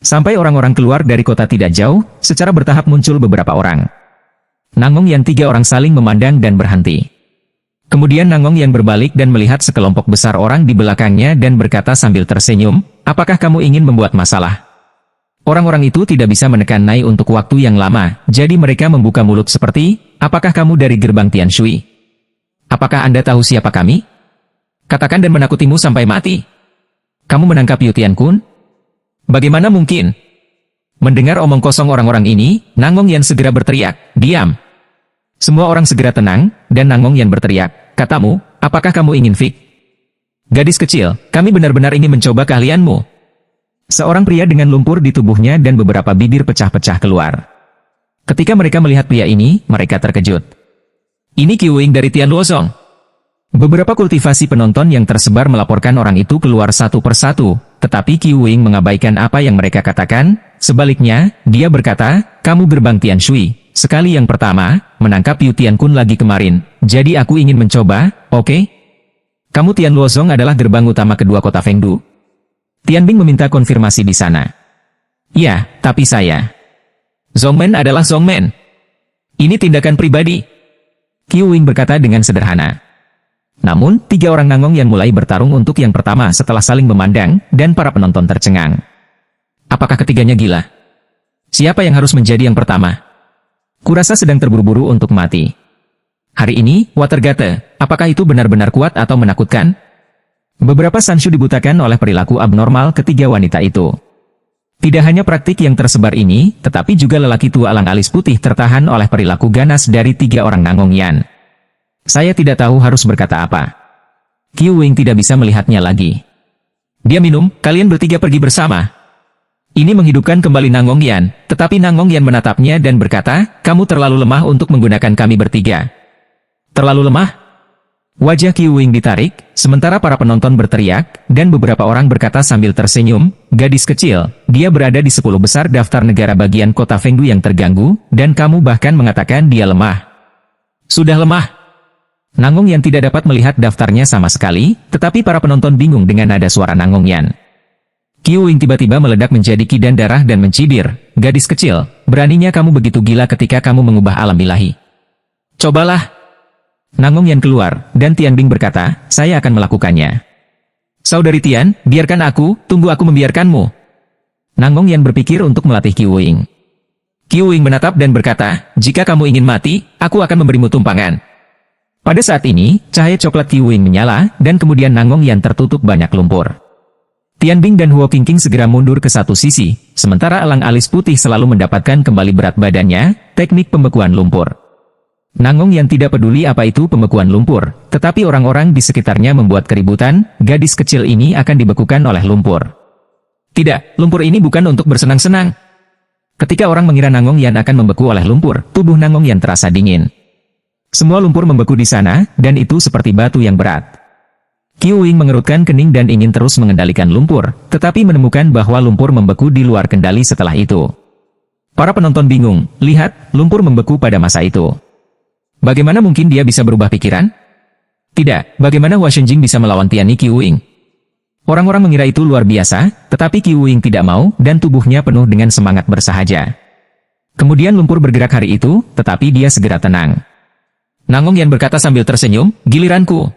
Sampai orang-orang keluar dari kota tidak jauh, secara bertahap muncul beberapa orang. Nangong yang 3 orang saling memandang dan berhenti. Kemudian Nangong yang berbalik dan melihat sekelompok besar orang di belakangnya dan berkata sambil tersenyum, apakah kamu ingin membuat masalah? Orang-orang itu tidak bisa menekan Nai untuk waktu yang lama, jadi mereka membuka mulut seperti, apakah kamu dari gerbang Tian Shui? Apakah Anda tahu siapa kami? Katakan dan menakutimu sampai mati. Kamu menangkap Yu Tian Kun? Bagaimana mungkin? Mendengar omong kosong orang-orang ini, Nangong Yan segera berteriak, diam. Semua orang segera tenang, dan Nangong Yan berteriak, katamu, apakah kamu ingin fik? Gadis kecil, kami benar-benar ingin mencoba keahlianmu. Seorang pria dengan lumpur di tubuhnya dan beberapa bibir pecah-pecah keluar. Ketika mereka melihat pria ini, mereka terkejut. Ini Qiu Ying dari Tian Luozong. Beberapa kultivasi penonton yang tersebar melaporkan orang itu keluar satu persatu, tetapi Qiu Ying mengabaikan apa yang mereka katakan. Sebaliknya, dia berkata, kamu gerbang Tian Shui. Sekali yang pertama, menangkap Yu Tian Kun lagi kemarin. Jadi aku ingin mencoba, oke? Kamu Tian Luozong adalah gerbang utama kedua kota Fengdu. Tianbing meminta konfirmasi di sana. Ya, tapi saya. Zongmen adalah Zongmen. Ini tindakan pribadi. Qiu Ying berkata dengan sederhana. Namun, 3 orang Nangong yang mulai bertarung untuk yang pertama setelah saling memandang, dan para penonton tercengang. Apakah ketiganya gila? Siapa yang harus menjadi yang pertama? Kurasa sedang terburu-buru untuk mati. Hari ini, Watergate, apakah itu benar-benar kuat atau menakutkan? Beberapa Sanshu dibutakan oleh perilaku abnormal ketiga wanita itu. Tidak hanya praktik yang tersebar ini, tetapi juga lelaki tua elang alis putih tertahan oleh perilaku ganas dari 3 orang Nangong Yan. Saya tidak tahu harus berkata apa. Qiu Ying tidak bisa melihatnya lagi. Dia minum, kalian bertiga pergi bersama. Ini menghidupkan kembali Nangong Yan, tetapi Nangong Yan menatapnya dan berkata, kamu terlalu lemah untuk menggunakan kami bertiga. Terlalu lemah? Wajah Qiu Ying ditarik, sementara para penonton berteriak, dan beberapa orang berkata sambil tersenyum, gadis kecil, dia berada di 10 besar daftar negara bagian kota Fengdu yang terganggu, dan kamu bahkan mengatakan dia lemah. Sudah lemah. Nangong Yan tidak dapat melihat daftarnya sama sekali, tetapi para penonton bingung dengan nada suara Nangong Yan. Qiu Ying tiba-tiba meledak menjadi kidan darah dan mencibir, gadis kecil, beraninya kamu begitu gila ketika kamu mengubah alam ilahi. Cobalah. Nangong Yan keluar, dan Tianbing berkata, saya akan melakukannya. Saudari Tian, biarkan aku, tunggu aku membiarkanmu. Nangong Yan berpikir untuk melatih Qiu Ying. Qiu Ying menatap dan berkata, jika kamu ingin mati, aku akan memberimu tumpangan. Pada saat ini, cahaya coklat Qiu Ying menyala, dan kemudian Nangong Yan tertutup banyak lumpur. Tianbing dan Huo Qingqing segera mundur ke satu sisi, sementara elang alis putih selalu mendapatkan kembali berat badannya, teknik pembekuan lumpur. Nangong Yan tidak peduli apa itu pembekuan lumpur, tetapi orang-orang di sekitarnya membuat keributan, gadis kecil ini akan dibekukan oleh lumpur. Tidak, lumpur ini bukan untuk bersenang-senang. Ketika orang mengira Nangong Yan akan membeku oleh lumpur, tubuh Nangong Yan terasa dingin. Semua lumpur membeku di sana, dan itu seperti batu yang berat. Qiu Wing mengerutkan kening dan ingin terus mengendalikan lumpur, tetapi menemukan bahwa lumpur membeku di luar kendali setelah itu. Para penonton bingung, lihat, lumpur membeku pada masa itu. Bagaimana mungkin dia bisa berubah pikiran? Tidak, bagaimana Hua Shenjing bisa melawan Tianyi Qiu Wing? Orang-orang mengira itu luar biasa, tetapi Qiu Wing tidak mau, dan tubuhnya penuh dengan semangat bersahaja. Kemudian lumpur bergerak hari itu, tetapi dia segera tenang. Nangong Yan berkata sambil tersenyum, giliranku.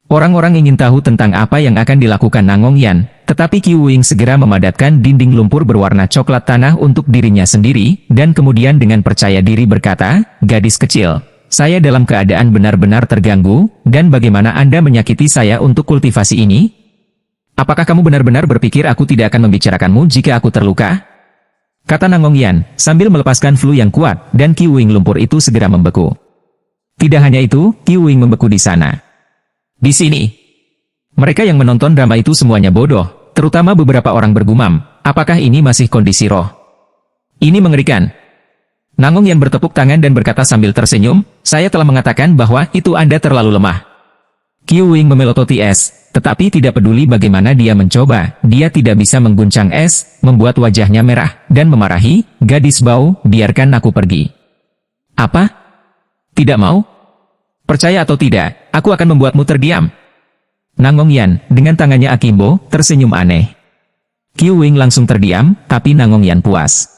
Orang-orang ingin tahu tentang apa yang akan dilakukan Nangong Yan, tetapi Qiu Wing segera memadatkan dinding lumpur berwarna coklat tanah untuk dirinya sendiri, dan kemudian dengan percaya diri berkata, gadis kecil, saya dalam keadaan benar-benar terganggu, dan bagaimana Anda menyakiti saya untuk kultivasi ini? Apakah kamu benar-benar berpikir aku tidak akan membicarakanmu jika aku terluka? Kata Nangong Yan, sambil melepaskan flu yang kuat, dan Qiu Wing lumpur itu segera membeku. Tidak hanya itu, Qiu Wing membeku di sana. Di sini. Mereka yang menonton drama itu semuanya bodoh, terutama beberapa orang bergumam, apakah ini masih kondisi roh? Ini mengerikan. Nangong Yan bertepuk tangan dan berkata sambil tersenyum, saya telah mengatakan bahwa itu Anda terlalu lemah. Qiu Wing memelototi es, tetapi tidak peduli bagaimana dia mencoba, dia tidak bisa mengguncang es, membuat wajahnya merah, dan memarahi, gadis bau, biarkan aku pergi. Apa? Tidak mau? Percaya atau tidak, aku akan membuatmu terdiam. Nangong Yan, dengan tangannya akimbo, tersenyum aneh. Qiu Wing langsung terdiam, tapi Nangong Yan puas.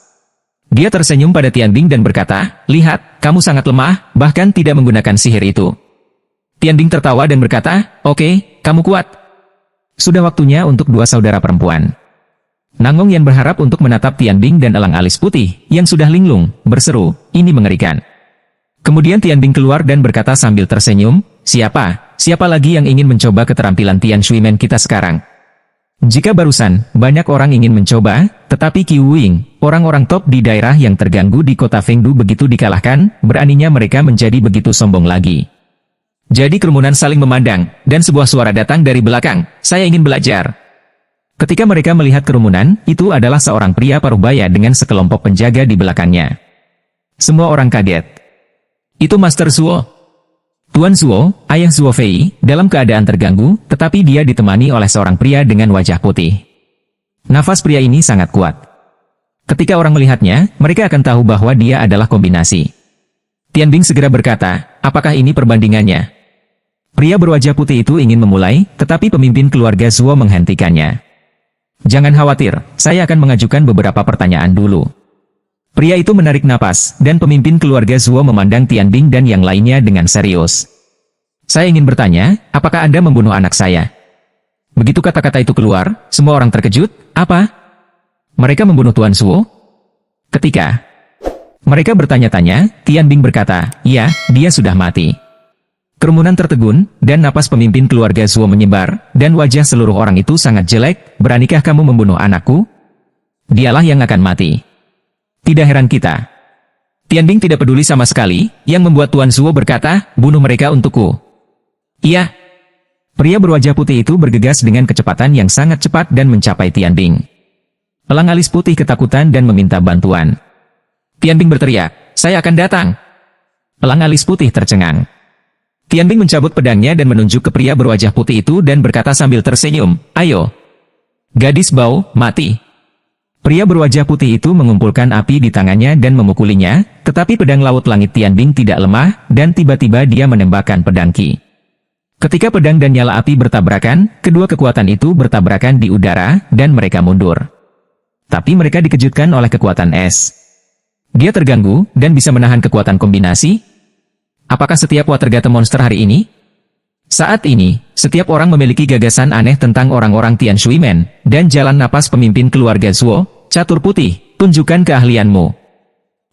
Dia tersenyum pada Tianbing dan berkata, lihat, kamu sangat lemah, bahkan tidak menggunakan sihir itu. Tianbing tertawa dan berkata, oke, kamu kuat. Sudah waktunya untuk dua saudara perempuan. Nangong Yan berharap untuk menatap Tianbing dan elang alis putih, yang sudah linglung, berseru, ini mengerikan. Kemudian Tianbing keluar dan berkata sambil tersenyum, siapa lagi yang ingin mencoba keterampilan Tian Shuimen kita sekarang? Jika barusan, banyak orang ingin mencoba, tetapi Qiu Wing, orang-orang top di daerah yang terganggu di kota Fengdu begitu dikalahkan, beraninya mereka menjadi begitu sombong lagi. Jadi kerumunan saling memandang, dan sebuah suara datang dari belakang, saya ingin belajar. Ketika mereka melihat kerumunan, itu adalah seorang pria parubaya dengan sekelompok penjaga di belakangnya. Semua orang kaget. Itu Master Zuo. Tuan Zuo, ayah Zuo Fei, dalam keadaan terganggu, tetapi dia ditemani oleh seorang pria dengan wajah putih. Nafas pria ini sangat kuat. Ketika orang melihatnya, mereka akan tahu bahwa dia adalah kombinasi. Tianbing segera berkata, apakah ini perbandingannya? Pria berwajah putih itu ingin memulai, tetapi pemimpin keluarga Zuo menghentikannya. Jangan khawatir, saya akan mengajukan beberapa pertanyaan dulu. Pria itu menarik napas, dan pemimpin keluarga Zuo memandang Tianbing dan yang lainnya dengan serius. Saya ingin bertanya, apakah Anda membunuh anak saya? Begitu kata-kata itu keluar, semua orang terkejut, apa? Mereka membunuh Tuan Zuo? Ketika mereka bertanya-tanya, Tianbing berkata, iya, dia sudah mati. Kerumunan tertegun, dan napas pemimpin keluarga Zuo menyebar, dan wajah seluruh orang itu sangat jelek, beranikah kamu membunuh anakku? Dialah yang akan mati. Tidak heran kita. Tianbing tidak peduli sama sekali, yang membuat Tuan Zuo berkata, bunuh mereka untukku. Iya. Pria berwajah putih itu bergegas dengan kecepatan yang sangat cepat dan mencapai Tianbing. Elang alis putih ketakutan dan meminta bantuan. Tianbing berteriak, saya akan datang. Elang alis putih tercengang. Tianbing mencabut pedangnya dan menunjuk ke pria berwajah putih itu dan berkata sambil tersenyum, ayo. Gadis bau, mati. Pria berwajah putih itu mengumpulkan api di tangannya dan memukulinya, tetapi pedang laut langit Tianbing tidak lemah, dan tiba-tiba dia menembakkan pedang Qi. Ketika pedang dan nyala api bertabrakan, kedua kekuatan itu bertabrakan di udara, dan mereka mundur. Tapi mereka dikejutkan oleh kekuatan es. Dia terganggu, dan bisa menahan kekuatan kombinasi? Apakah setiap Watergate Monster hari ini? Saat ini, setiap orang memiliki gagasan aneh tentang orang-orang Tian Shuimen, dan jalan napas pemimpin keluarga Zuo. Catur putih, tunjukkan keahlianmu.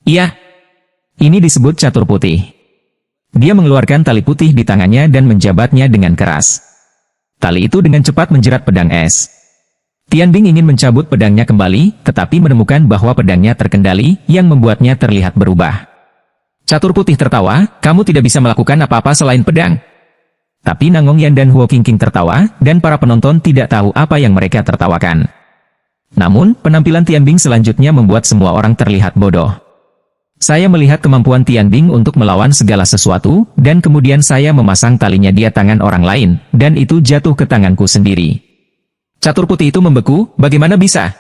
Iya. Ini disebut catur putih. Dia mengeluarkan tali putih di tangannya dan menjabatnya dengan keras. Tali itu dengan cepat menjerat pedang es. Tianbing ingin mencabut pedangnya kembali, tetapi menemukan bahwa pedangnya terkendali, yang membuatnya terlihat berubah. Catur Putih tertawa, kamu tidak bisa melakukan apa-apa selain pedang. Tapi Nangongyan dan Huo Qingqing tertawa, dan para penonton tidak tahu apa yang mereka tertawakan. Namun, penampilan Tianbing selanjutnya membuat semua orang terlihat bodoh. Saya melihat kemampuan Tianbing untuk melawan segala sesuatu, dan kemudian saya memasang talinya di tangan orang lain, dan itu jatuh ke tanganku sendiri. Catur Putih itu membeku, bagaimana bisa?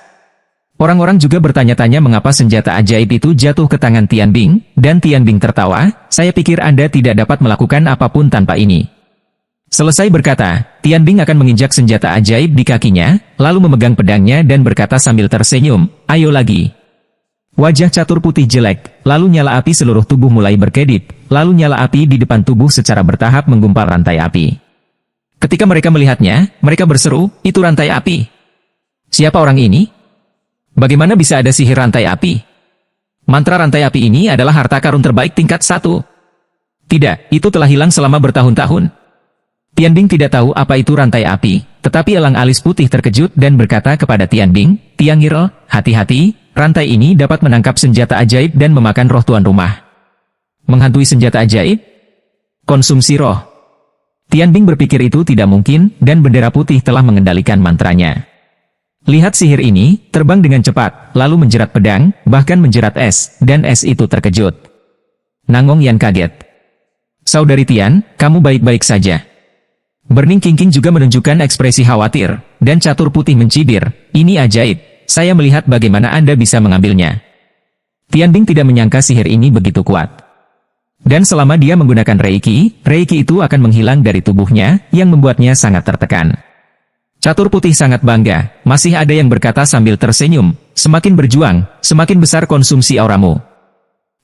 Orang-orang juga bertanya-tanya mengapa senjata ajaib itu jatuh ke tangan Tianbing, dan Tianbing tertawa, saya pikir Anda tidak dapat melakukan apapun tanpa ini. Selesai berkata, Tianbing akan menginjak senjata ajaib di kakinya, lalu memegang pedangnya dan berkata sambil tersenyum, ayo lagi. Wajah Catur Putih jelek, lalu nyala api seluruh tubuh mulai berkedip, lalu nyala api di depan tubuh secara bertahap menggumpal rantai api. Ketika mereka melihatnya, mereka berseru, itu rantai api. Siapa orang ini? Bagaimana bisa ada sihir rantai api? Mantra rantai api ini adalah harta karun terbaik tingkat 1. Tidak, itu telah hilang selama bertahun-tahun. Tianbing tidak tahu apa itu rantai api, tetapi elang alis putih terkejut dan berkata kepada Tianbing, Tiang Hiro, hati-hati, rantai ini dapat menangkap senjata ajaib dan memakan roh tuan rumah. Menghantui senjata ajaib? Konsumsi roh. Tianbing berpikir itu tidak mungkin, dan bendera putih telah mengendalikan mantranya. Lihat sihir ini, terbang dengan cepat, lalu menjerat pedang, bahkan menjerat es, dan es itu terkejut. Nangongyan kaget. Saudari Tian, kamu baik-baik saja. Burning Qingqing juga menunjukkan ekspresi khawatir, dan Catur Putih mencibir, ini ajaib, saya melihat bagaimana Anda bisa mengambilnya. Tianbing tidak menyangka sihir ini begitu kuat. Dan selama dia menggunakan Reiki, Reiki itu akan menghilang dari tubuhnya, yang membuatnya sangat tertekan. Catur Putih sangat bangga, masih ada yang berkata sambil tersenyum, semakin berjuang, semakin besar konsumsi auramu.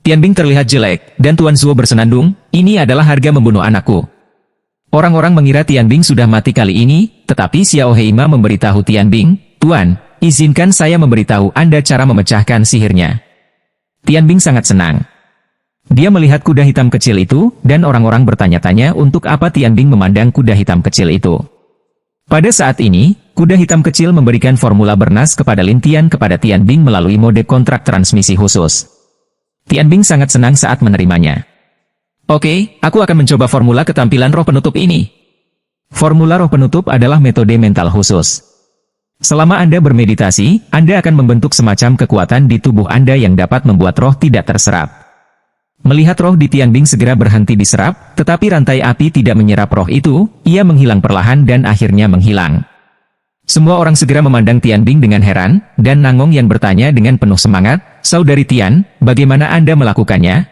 Tianbing terlihat jelek, dan Tuan Zuo bersenandung, ini adalah harga membunuh anakku. Orang-orang mengira Tianbing sudah mati kali ini, tetapi Xiao Heima memberitahu Tianbing, Tuan, izinkan saya memberitahu Anda cara memecahkan sihirnya. Tianbing sangat senang. Dia melihat kuda hitam kecil itu, dan orang-orang bertanya-tanya untuk apa Tianbing memandang kuda hitam kecil itu. Pada saat ini, kuda hitam kecil memberikan formula bernas kepada Lintian kepada Tianbing melalui mode kontrak transmisi khusus. Tianbing sangat senang saat menerimanya. Oke, aku akan mencoba formula ketampilan roh penutup ini. Formula roh penutup adalah metode mental khusus. Selama Anda bermeditasi, Anda akan membentuk semacam kekuatan di tubuh Anda yang dapat membuat roh tidak terserap. Melihat roh di Tianbing segera berhenti diserap, tetapi rantai api tidak menyerap roh itu, ia menghilang perlahan dan akhirnya menghilang. Semua orang segera memandang Tianbing dengan heran, dan Nangongyan bertanya dengan penuh semangat, Saudari Tian, bagaimana Anda melakukannya?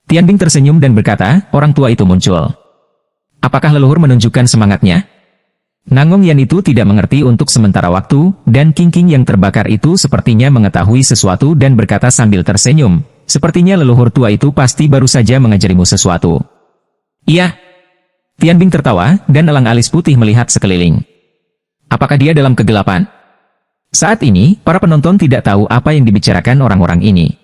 Tianbing tersenyum dan berkata, orang tua itu muncul. Apakah leluhur menunjukkan semangatnya? Nangongyan itu tidak mengerti untuk sementara waktu, dan Qingqing yang terbakar itu sepertinya mengetahui sesuatu dan berkata sambil tersenyum, sepertinya leluhur tua itu pasti baru saja mengajarimu sesuatu. Iya. Tianbing tertawa, dan elang alis putih melihat sekeliling. Apakah dia dalam kegelapan? Saat ini, para penonton tidak tahu apa yang dibicarakan orang-orang ini.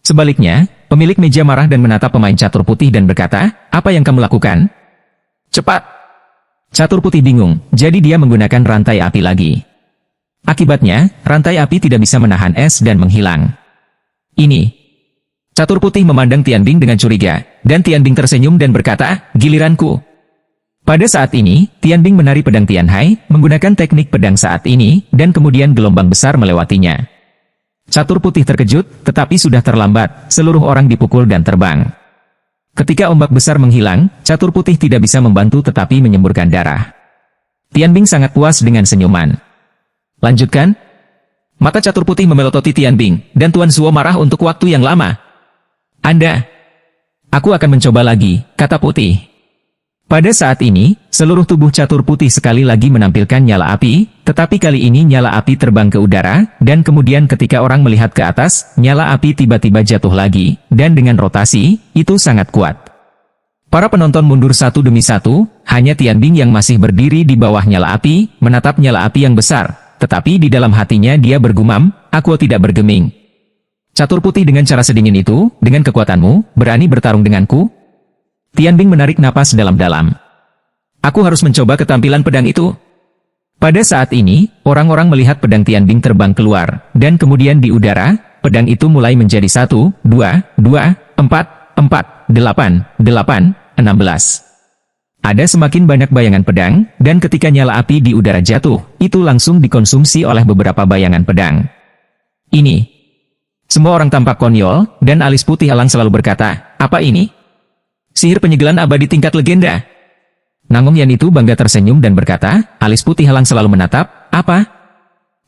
Sebaliknya, pemilik meja marah dan menatap pemain catur putih dan berkata, apa yang kamu lakukan? Cepat! Catur putih bingung, jadi dia menggunakan rantai api lagi. Akibatnya, rantai api tidak bisa menahan es dan menghilang. Ini. Catur Putih memandang Tianbing dengan curiga, dan Tianbing tersenyum dan berkata, giliranku. Pada saat ini, Tianbing menari pedang Tianhai, menggunakan teknik pedang saat ini, dan kemudian gelombang besar melewatinya. Catur Putih terkejut, tetapi sudah terlambat, seluruh orang dipukul dan terbang. Ketika ombak besar menghilang, Catur Putih tidak bisa membantu tetapi menyemburkan darah. Tianbing sangat puas dengan senyuman. Lanjutkan. Mata Catur Putih memelototi Tianbing, dan Tuan Zuo marah untuk waktu yang lama. Aku akan mencoba lagi, kata Putih. Pada saat ini, seluruh tubuh Catur Putih sekali lagi menampilkan nyala api, tetapi kali ini nyala api terbang ke udara, dan kemudian ketika orang melihat ke atas, nyala api tiba-tiba jatuh lagi, dan dengan rotasi, itu sangat kuat. Para penonton mundur satu demi satu, hanya Tianbing yang masih berdiri di bawah nyala api, menatap nyala api yang besar, tetapi di dalam hatinya dia bergumam, aku tidak bergeming. Catur Putih dengan cara sedingin itu, dengan kekuatanmu, berani bertarung denganku? Tianbing menarik napas dalam-dalam. Aku harus mencoba ketampilan pedang itu. Pada saat ini, orang-orang melihat pedang Tianbing terbang keluar, dan kemudian di udara, pedang itu mulai menjadi 1, 2, 4, 4, 8, 8, 16. Ada semakin banyak bayangan pedang, dan ketika nyala api di udara jatuh, itu langsung dikonsumsi oleh beberapa bayangan pedang. Ini. Semua orang tampak konyol, dan alis putih elang selalu berkata, "Apa ini? Sihir penyegelan abadi tingkat legenda." Nangong Yan itu bangga tersenyum dan berkata, alis putih elang selalu menatap, "Apa?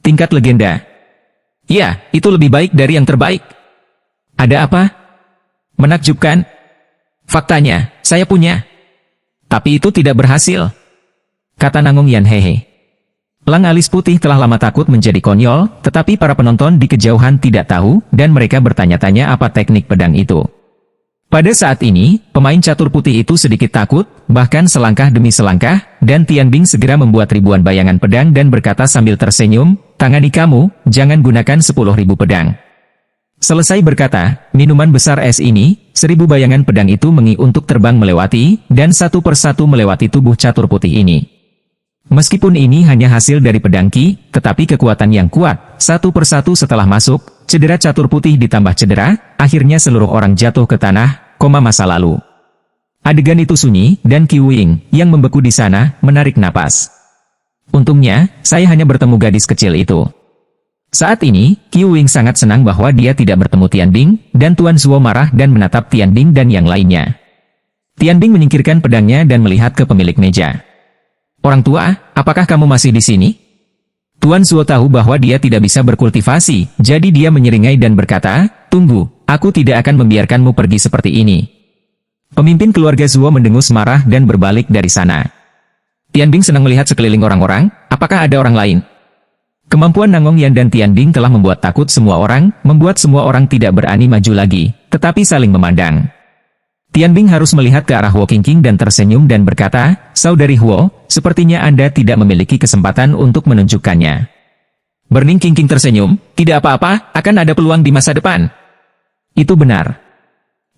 Tingkat legenda? Ya, itu lebih baik dari yang terbaik." "Ada apa?" "Menakjubkan. Faktanya, saya punya. Tapi itu tidak berhasil," kata Nangong Yan hehe. Elang alis putih telah lama takut menjadi konyol, tetapi para penonton di kejauhan tidak tahu, dan mereka bertanya-tanya apa teknik pedang itu. Pada saat ini, pemain catur putih itu sedikit takut, bahkan selangkah demi selangkah, dan Tianbing segera membuat ribuan bayangan pedang dan berkata sambil tersenyum, "Tangani kamu, jangan gunakan 10.000 pedang." Selesai berkata, minuman besar es ini, 1000 bayangan pedang itu untuk terbang melewati, dan satu persatu melewati tubuh catur putih ini. Meskipun ini hanya hasil dari pedang Ki, tetapi kekuatan yang kuat, satu persatu setelah masuk, cedera catur putih ditambah cedera, akhirnya seluruh orang jatuh ke tanah, masa lalu. Adegan itu sunyi, dan Qi Wing, yang membeku di sana, menarik napas. Untungnya, saya hanya bertemu gadis kecil itu. Saat ini, Qi Wing sangat senang bahwa dia tidak bertemu Tianbing, dan Tuan Zuo marah dan menatap Tianbing dan yang lainnya. Tianbing menyingkirkan pedangnya dan melihat ke pemilik meja. "Orang tua, apakah kamu masih di sini?" Tuan Zuo tahu bahwa dia tidak bisa berkultivasi, jadi dia menyeringai dan berkata, "Tunggu, aku tidak akan membiarkanmu pergi seperti ini." Pemimpin keluarga Zuo mendengus marah dan berbalik dari sana. Tianbing senang melihat sekeliling orang-orang, apakah ada orang lain? Kemampuan Nangong Yan dan Tianbing telah membuat takut semua orang, membuat semua orang tidak berani maju lagi, tetapi saling memandang. Tianbing harus melihat ke arah Huo Qingqing dan tersenyum dan berkata, "Saudari Huo, sepertinya Anda tidak memiliki kesempatan untuk menunjukkannya." Burning Qingqing tersenyum, "Tidak apa-apa, akan ada peluang di masa depan." "Itu benar."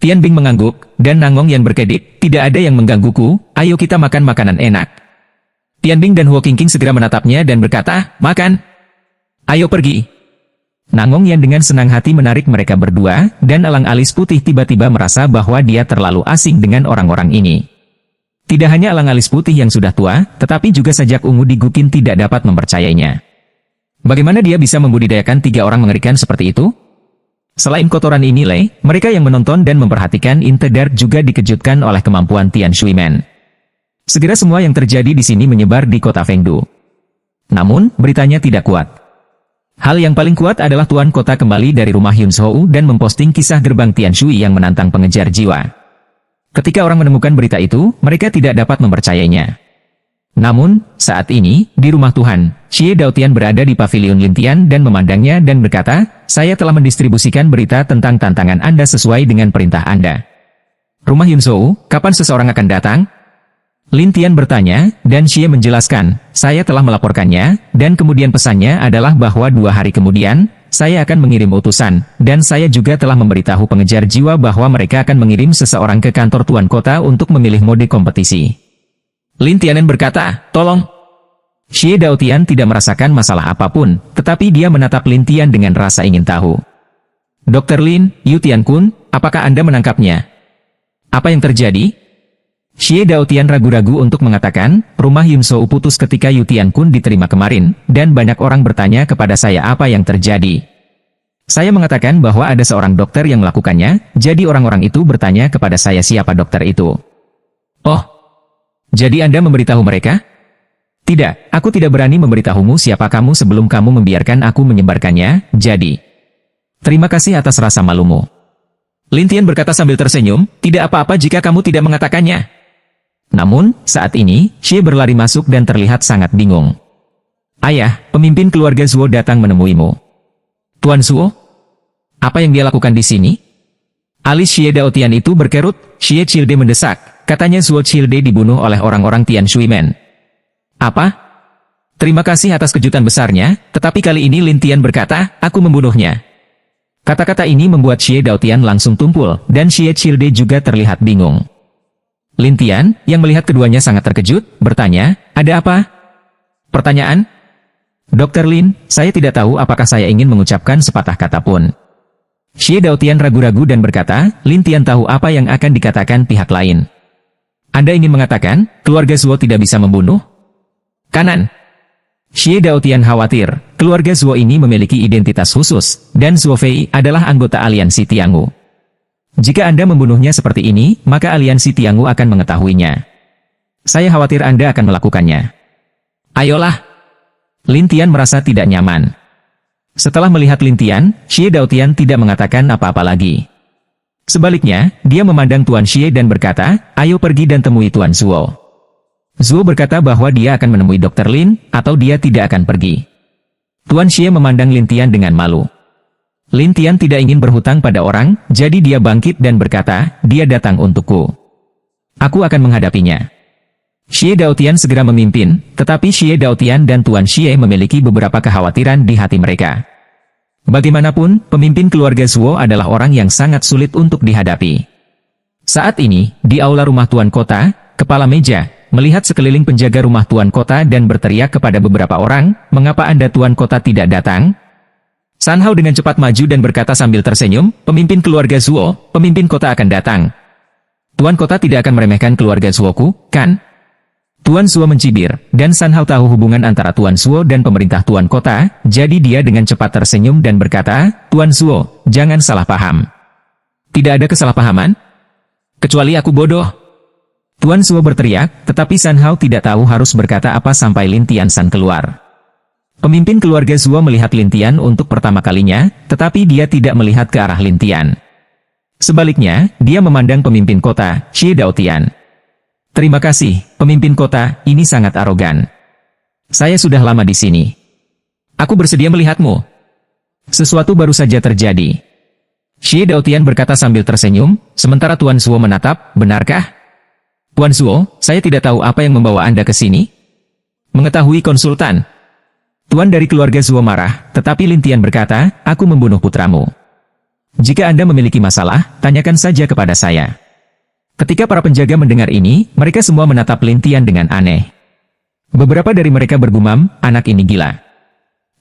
Tianbing mengangguk, dan Nangong Yan berkedip, "Tidak ada yang menggangguku, ayo kita makan makanan enak." Tianbing dan Huo Qingqing segera menatapnya dan berkata, "Makan. Ayo pergi." Nangong Yan dengan senang hati menarik mereka berdua, dan elang alis putih tiba-tiba merasa bahwa dia terlalu asing dengan orang-orang ini. Tidak hanya elang alis putih yang sudah tua, tetapi juga sajak ungu di Guqin tidak dapat mempercayainya. Bagaimana dia bisa membudidayakan 3 orang mengerikan seperti itu? Selain kotoran ini mereka yang menonton dan memperhatikan In the Dark juga dikejutkan oleh kemampuan Tian Shuimen. Segera semua yang terjadi di sini menyebar di kota Fengdu. Namun, beritanya tidak kuat. Hal yang paling kuat adalah tuan kota kembali dari rumah Yun Shou dan memposting kisah gerbang Tian Shui yang menantang pengejar jiwa. Ketika orang menemukan berita itu, mereka tidak dapat mempercayainya. Namun, saat ini, di rumah Tuhan, Xie Daotian berada di pavilion Lintian dan memandangnya dan berkata, "Saya telah mendistribusikan berita tentang tantangan Anda sesuai dengan perintah Anda." "Rumah Yun Shou, kapan seseorang akan datang?" Lin Tian bertanya, dan Xie menjelaskan, "Saya telah melaporkannya, dan kemudian pesannya adalah bahwa 2 hari kemudian, saya akan mengirim utusan, dan saya juga telah memberitahu pengejar jiwa bahwa mereka akan mengirim seseorang ke kantor tuan kota untuk memilih mode kompetisi." Lin Tianen berkata, "Tolong." Xie Daotian tidak merasakan masalah apapun, tetapi dia menatap Lin Tian dengan rasa ingin tahu. "Dr. Lin, Yu Tian-kun, apakah Anda menangkapnya? Apa yang terjadi?" Xie Daotian ragu-ragu untuk mengatakan, "Rumah Yun Shou putus ketika Yu Tian-kun diterima kemarin, dan banyak orang bertanya kepada saya apa yang terjadi. Saya mengatakan bahwa ada seorang dokter yang melakukannya, jadi orang-orang itu bertanya kepada saya siapa dokter itu." "Oh, jadi Anda memberitahu mereka?" "Tidak, aku tidak berani memberitahumu siapa kamu sebelum kamu membiarkan aku menyebarkannya, jadi terima kasih atas rasa malumu." Lin Tian berkata sambil tersenyum, "Tidak apa-apa jika kamu tidak mengatakannya." Namun, saat ini, Xie berlari masuk dan terlihat sangat bingung. "Ayah, pemimpin keluarga Zuo datang menemuimu." "Tuan Zuo? Apa yang dia lakukan di sini?" Alis Xie Daotian itu berkerut. Xie Childe mendesak, katanya Zuo Childe dibunuh oleh orang-orang Tian Shuimen. "Apa? Terima kasih atas kejutan besarnya, tetapi kali ini Lin Tian berkata, aku membunuhnya." Kata-kata ini membuat Xie Daotian langsung tumpul, dan Xie Childe juga terlihat bingung. Lin Tian, yang melihat keduanya sangat terkejut, bertanya, "Ada apa?" Pertanyaan? Dr. Lin, saya tidak tahu apakah saya ingin mengucapkan sepatah kata pun. Xie Daotian ragu-ragu dan berkata, Lin Tian tahu apa yang akan dikatakan pihak lain. Anda ingin mengatakan, keluarga Zuo tidak bisa membunuh? Kanan. Xie Daotian khawatir, keluarga Zuo ini memiliki identitas khusus, dan Zuo Fei adalah anggota aliansi Tiangu. Jika Anda membunuhnya seperti ini, maka aliansi Tiangu akan mengetahuinya. Saya khawatir Anda akan melakukannya. Ayolah. Lin Tian merasa tidak nyaman. Setelah melihat Lin Tian, Xie Daotian tidak mengatakan apa-apa lagi. Sebaliknya, dia memandang Tuan Xie dan berkata, ayo pergi dan temui Tuan Zuo. Zuo berkata bahwa dia akan menemui Dr. Lin, atau dia tidak akan pergi. Tuan Xie memandang Lin Tian dengan malu. Lin Tian tidak ingin berhutang pada orang, jadi dia bangkit dan berkata, dia datang untukku. Aku akan menghadapinya. Xie Daotian segera memimpin, tetapi Xie Daotian dan Tuan Xie memiliki beberapa kekhawatiran di hati mereka. Bagaimanapun, pemimpin keluarga Zuo adalah orang yang sangat sulit untuk dihadapi. Saat ini, di aula rumah Tuan Kota, kepala meja melihat sekeliling penjaga rumah Tuan Kota dan berteriak kepada beberapa orang, mengapa Anda Tuan Kota tidak datang? San Hao dengan cepat maju dan berkata sambil tersenyum, pemimpin keluarga Zuo, pemimpin kota akan datang. Tuan Kota tidak akan meremehkan keluarga Zuoku, kan? Tuan Zuo mencibir, dan San Hao tahu hubungan antara Tuan Zuo dan pemerintah Tuan Kota, jadi dia dengan cepat tersenyum dan berkata, Tuan Zuo, jangan salah paham. Tidak ada kesalahpahaman? Kecuali aku bodoh. Tuan Zuo berteriak, tetapi San Hao tidak tahu harus berkata apa sampai Lin Tian San keluar. Pemimpin keluarga Zuo melihat Lin Tian untuk pertama kalinya, tetapi dia tidak melihat ke arah Lin Tian. Sebaliknya, dia memandang pemimpin kota, Xie Daotian. Terima kasih, pemimpin kota, ini sangat arogan. Saya sudah lama di sini. Aku bersedia melihatmu. Sesuatu baru saja terjadi. Xie Daotian berkata sambil tersenyum, sementara Tuan Zuo menatap, benarkah? Tuan Zuo, saya tidak tahu apa yang membawa Anda ke sini. Mengetahui konsultan. Tuan dari keluarga Zuo marah, tetapi Lin Tian berkata, aku membunuh putramu. Jika Anda memiliki masalah, tanyakan saja kepada saya. Ketika para penjaga mendengar ini, mereka semua menatap Lin Tian dengan aneh. Beberapa dari mereka bergumam, anak ini gila.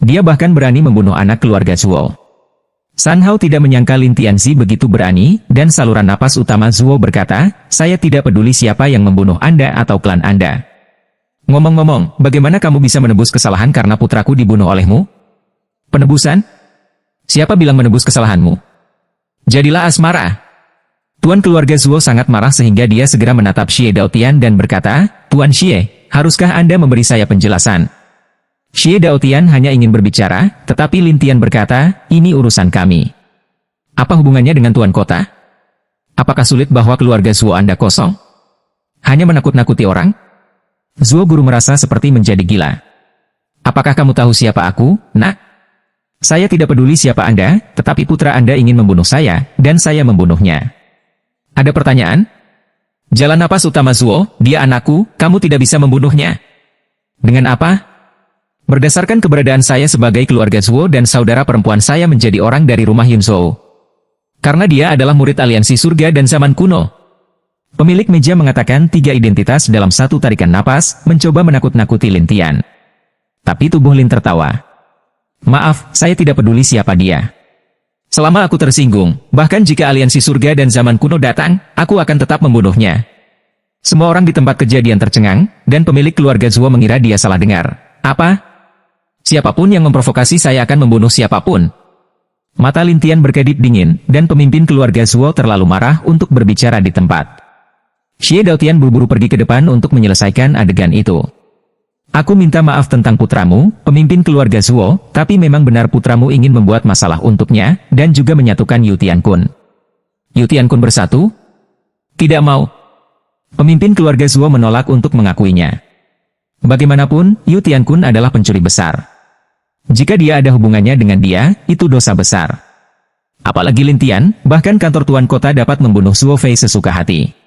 Dia bahkan berani membunuh anak keluarga Zuo. San Hao tidak menyangka Lin Tianzi begitu berani, dan saluran napas utama Zuo berkata, saya tidak peduli siapa yang membunuh Anda atau klan Anda. Ngomong-ngomong, bagaimana kamu bisa menebus kesalahan karena putraku dibunuh olehmu? Penebusan? Siapa bilang menebus kesalahanmu? Jadilah asmara. Tuan keluarga Zuo sangat marah sehingga dia segera menatap Xie Daotian dan berkata, Tuan Xie, haruskah Anda memberi saya penjelasan? Xie Daotian hanya ingin berbicara, tetapi Lin Tian berkata, ini urusan kami. Apa hubungannya dengan Tuan Kota? Apakah sulit bahwa keluarga Zuo Anda kosong? Hanya menakut-nakuti orang? Zuo guru merasa seperti menjadi gila. Apakah kamu tahu siapa aku, nak? Saya tidak peduli siapa Anda, tetapi putra Anda ingin membunuh saya, dan saya membunuhnya. Ada pertanyaan? Jalan napas utama Zuo, dia anakku, kamu tidak bisa membunuhnya. Dengan apa? Berdasarkan keberadaan saya sebagai keluarga Zuo dan saudara perempuan saya menjadi orang dari rumah Yunzhou. Karena dia adalah murid aliansi surga dan zaman kuno. Pemilik meja mengatakan 3 identitas dalam satu tarikan napas, mencoba menakut-nakuti Lin Tian. Tapi tubuh Lin tertawa. Maaf, saya tidak peduli siapa dia. Selama aku tersinggung, bahkan jika aliansi surga dan zaman kuno datang, aku akan tetap membunuhnya. Semua orang di tempat kejadian tercengang, dan pemilik keluarga Zuo mengira dia salah dengar. Apa? Siapapun yang memprovokasi saya akan membunuh siapapun. Mata Lin Tian berkedip dingin, dan pemimpin keluarga Zuo terlalu marah untuk berbicara di tempat. Xie Daotian buru-buru pergi ke depan untuk menyelesaikan adegan itu. Aku minta maaf tentang putramu, pemimpin keluarga Zuo, tapi memang benar putramu ingin membuat masalah untuknya, dan juga menyatukan Yu Tiankun. Yu Tiankun bersatu? Tidak mau. Pemimpin keluarga Zuo menolak untuk mengakuinya. Bagaimanapun, Yu Tiankun adalah pencuri besar. Jika dia ada hubungannya dengan dia, itu dosa besar. Apalagi Lin Tian, bahkan kantor Tuan Kota dapat membunuh Zuo Fei sesuka hati.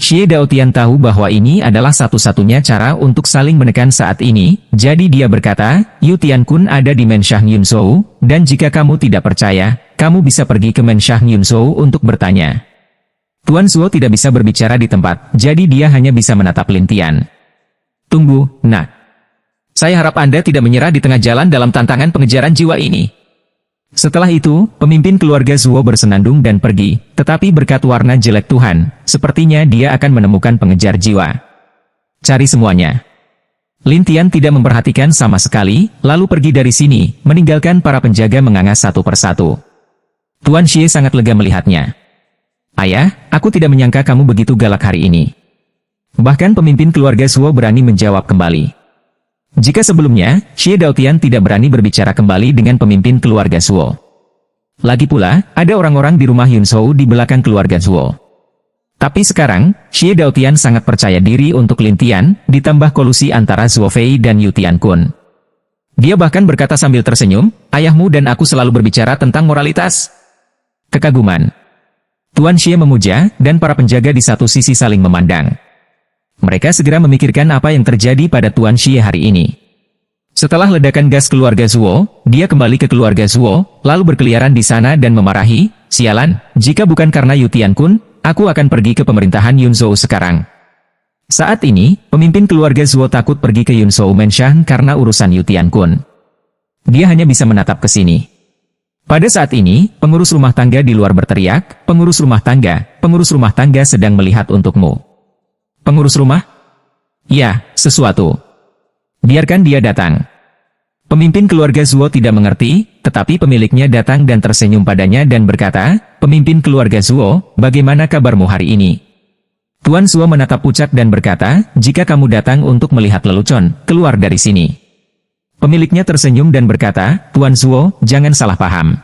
Xie Daotian tahu bahwa ini adalah satu-satunya cara untuk saling menekan saat ini, jadi dia berkata, Yu Tiankun ada di Menshang Yunzhou, dan jika kamu tidak percaya, kamu bisa pergi ke Menshang Yunzhou untuk bertanya. Tuan Zuo tidak bisa berbicara di tempat, jadi dia hanya bisa menatap Lin Tian. Tunggu, nak. Saya harap Anda tidak menyerah di tengah jalan dalam tantangan pengejaran jiwa ini. Setelah itu, pemimpin keluarga Zuo bersenandung dan pergi, tetapi berkat warna jelek Tuhan, sepertinya dia akan menemukan pengejar jiwa. Cari semuanya. Lin Tian tidak memperhatikan sama sekali, lalu pergi dari sini, meninggalkan para penjaga menganga satu persatu. Tuan Xie sangat lega melihatnya. Ayah, aku tidak menyangka kamu begitu galak hari ini. Bahkan pemimpin keluarga Zuo berani menjawab kembali. Jika sebelumnya, Xie Daotian tidak berani berbicara kembali dengan pemimpin keluarga Zuo. Lagi pula, ada orang-orang di rumah Yun Shou di belakang keluarga Zuo. Tapi sekarang, Xie Daotian sangat percaya diri untuk Lin Tian, ditambah kolusi antara Zuo Fei dan Yu Tiankun. Dia bahkan berkata sambil tersenyum, ayahmu dan aku selalu berbicara tentang moralitas. Kekaguman. Tuan Xie memuja, dan para penjaga di satu sisi saling memandang. Mereka segera memikirkan apa yang terjadi pada Tuan Xie hari ini. Setelah ledakan gas keluarga Zuo, dia kembali ke keluarga Zuo, lalu berkeliaran di sana dan memarahi, sialan, jika bukan karena Yu Tiankun, aku akan pergi ke pemerintahan Yun Shou sekarang. Saat ini, pemimpin keluarga Zuo takut pergi ke Yun Shou Mansion karena urusan Yu Tiankun. Dia hanya bisa menatap ke sini. Pada saat ini, pengurus rumah tangga di luar berteriak, pengurus rumah tangga sedang melihat untukmu. Pengurus rumah? Ya, sesuatu. Biarkan dia datang. Pemimpin keluarga Zuo tidak mengerti, tetapi pemiliknya datang dan tersenyum padanya dan berkata, pemimpin keluarga Zuo, bagaimana kabarmu hari ini? Tuan Zuo menatap pucat dan berkata, jika kamu datang untuk melihat lelucon, keluar dari sini. Pemiliknya tersenyum dan berkata, Tuan Zuo, jangan salah paham.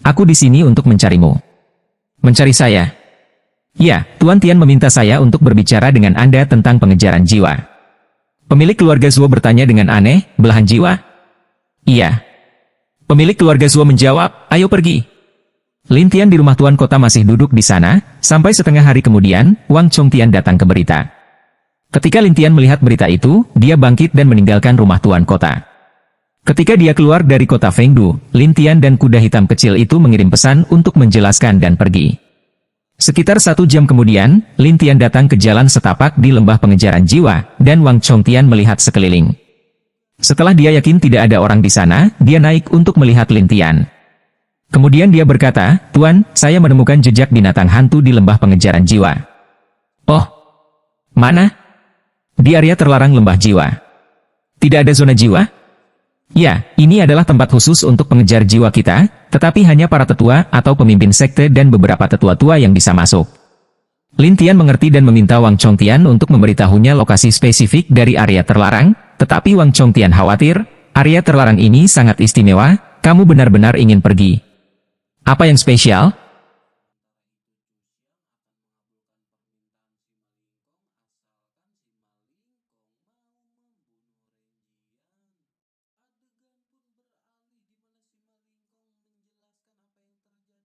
Aku di sini untuk mencarimu. Mencari saya? Ya, Tuan Tian meminta saya untuk berbicara dengan Anda tentang pengejaran jiwa. Pemilik keluarga Zuo bertanya dengan aneh, belahan jiwa? Iya. Pemilik keluarga Zuo menjawab, ayo pergi. Lin Tian di rumah Tuan Kota masih duduk di sana, sampai setengah hari kemudian, Wang Chongtian datang ke berita. Ketika Lin Tian melihat berita itu, dia bangkit dan meninggalkan rumah Tuan Kota. Ketika dia keluar dari kota Fengdu, Lin Tian dan kuda hitam kecil itu mengirim pesan untuk menjelaskan dan pergi. Sekitar 1 jam kemudian, Lin Tian datang ke jalan setapak di lembah pengejaran jiwa, dan Wang Chongtian melihat sekeliling. Setelah dia yakin tidak ada orang di sana, dia naik untuk melihat Lin Tian. Kemudian dia berkata, Tuan, saya menemukan jejak binatang hantu di lembah pengejaran jiwa. Oh, mana? Di area terlarang lembah jiwa. Tidak ada zona jiwa? Ya, ini adalah tempat khusus untuk pengejar jiwa kita, tetapi hanya para tetua atau pemimpin sekte dan beberapa tetua tua yang bisa masuk. Lin Tian mengerti dan meminta Wang Chongtian untuk memberitahunya lokasi spesifik dari area terlarang, tetapi Wang Chongtian khawatir, area terlarang ini sangat istimewa, kamu benar-benar ingin pergi. Apa yang spesial?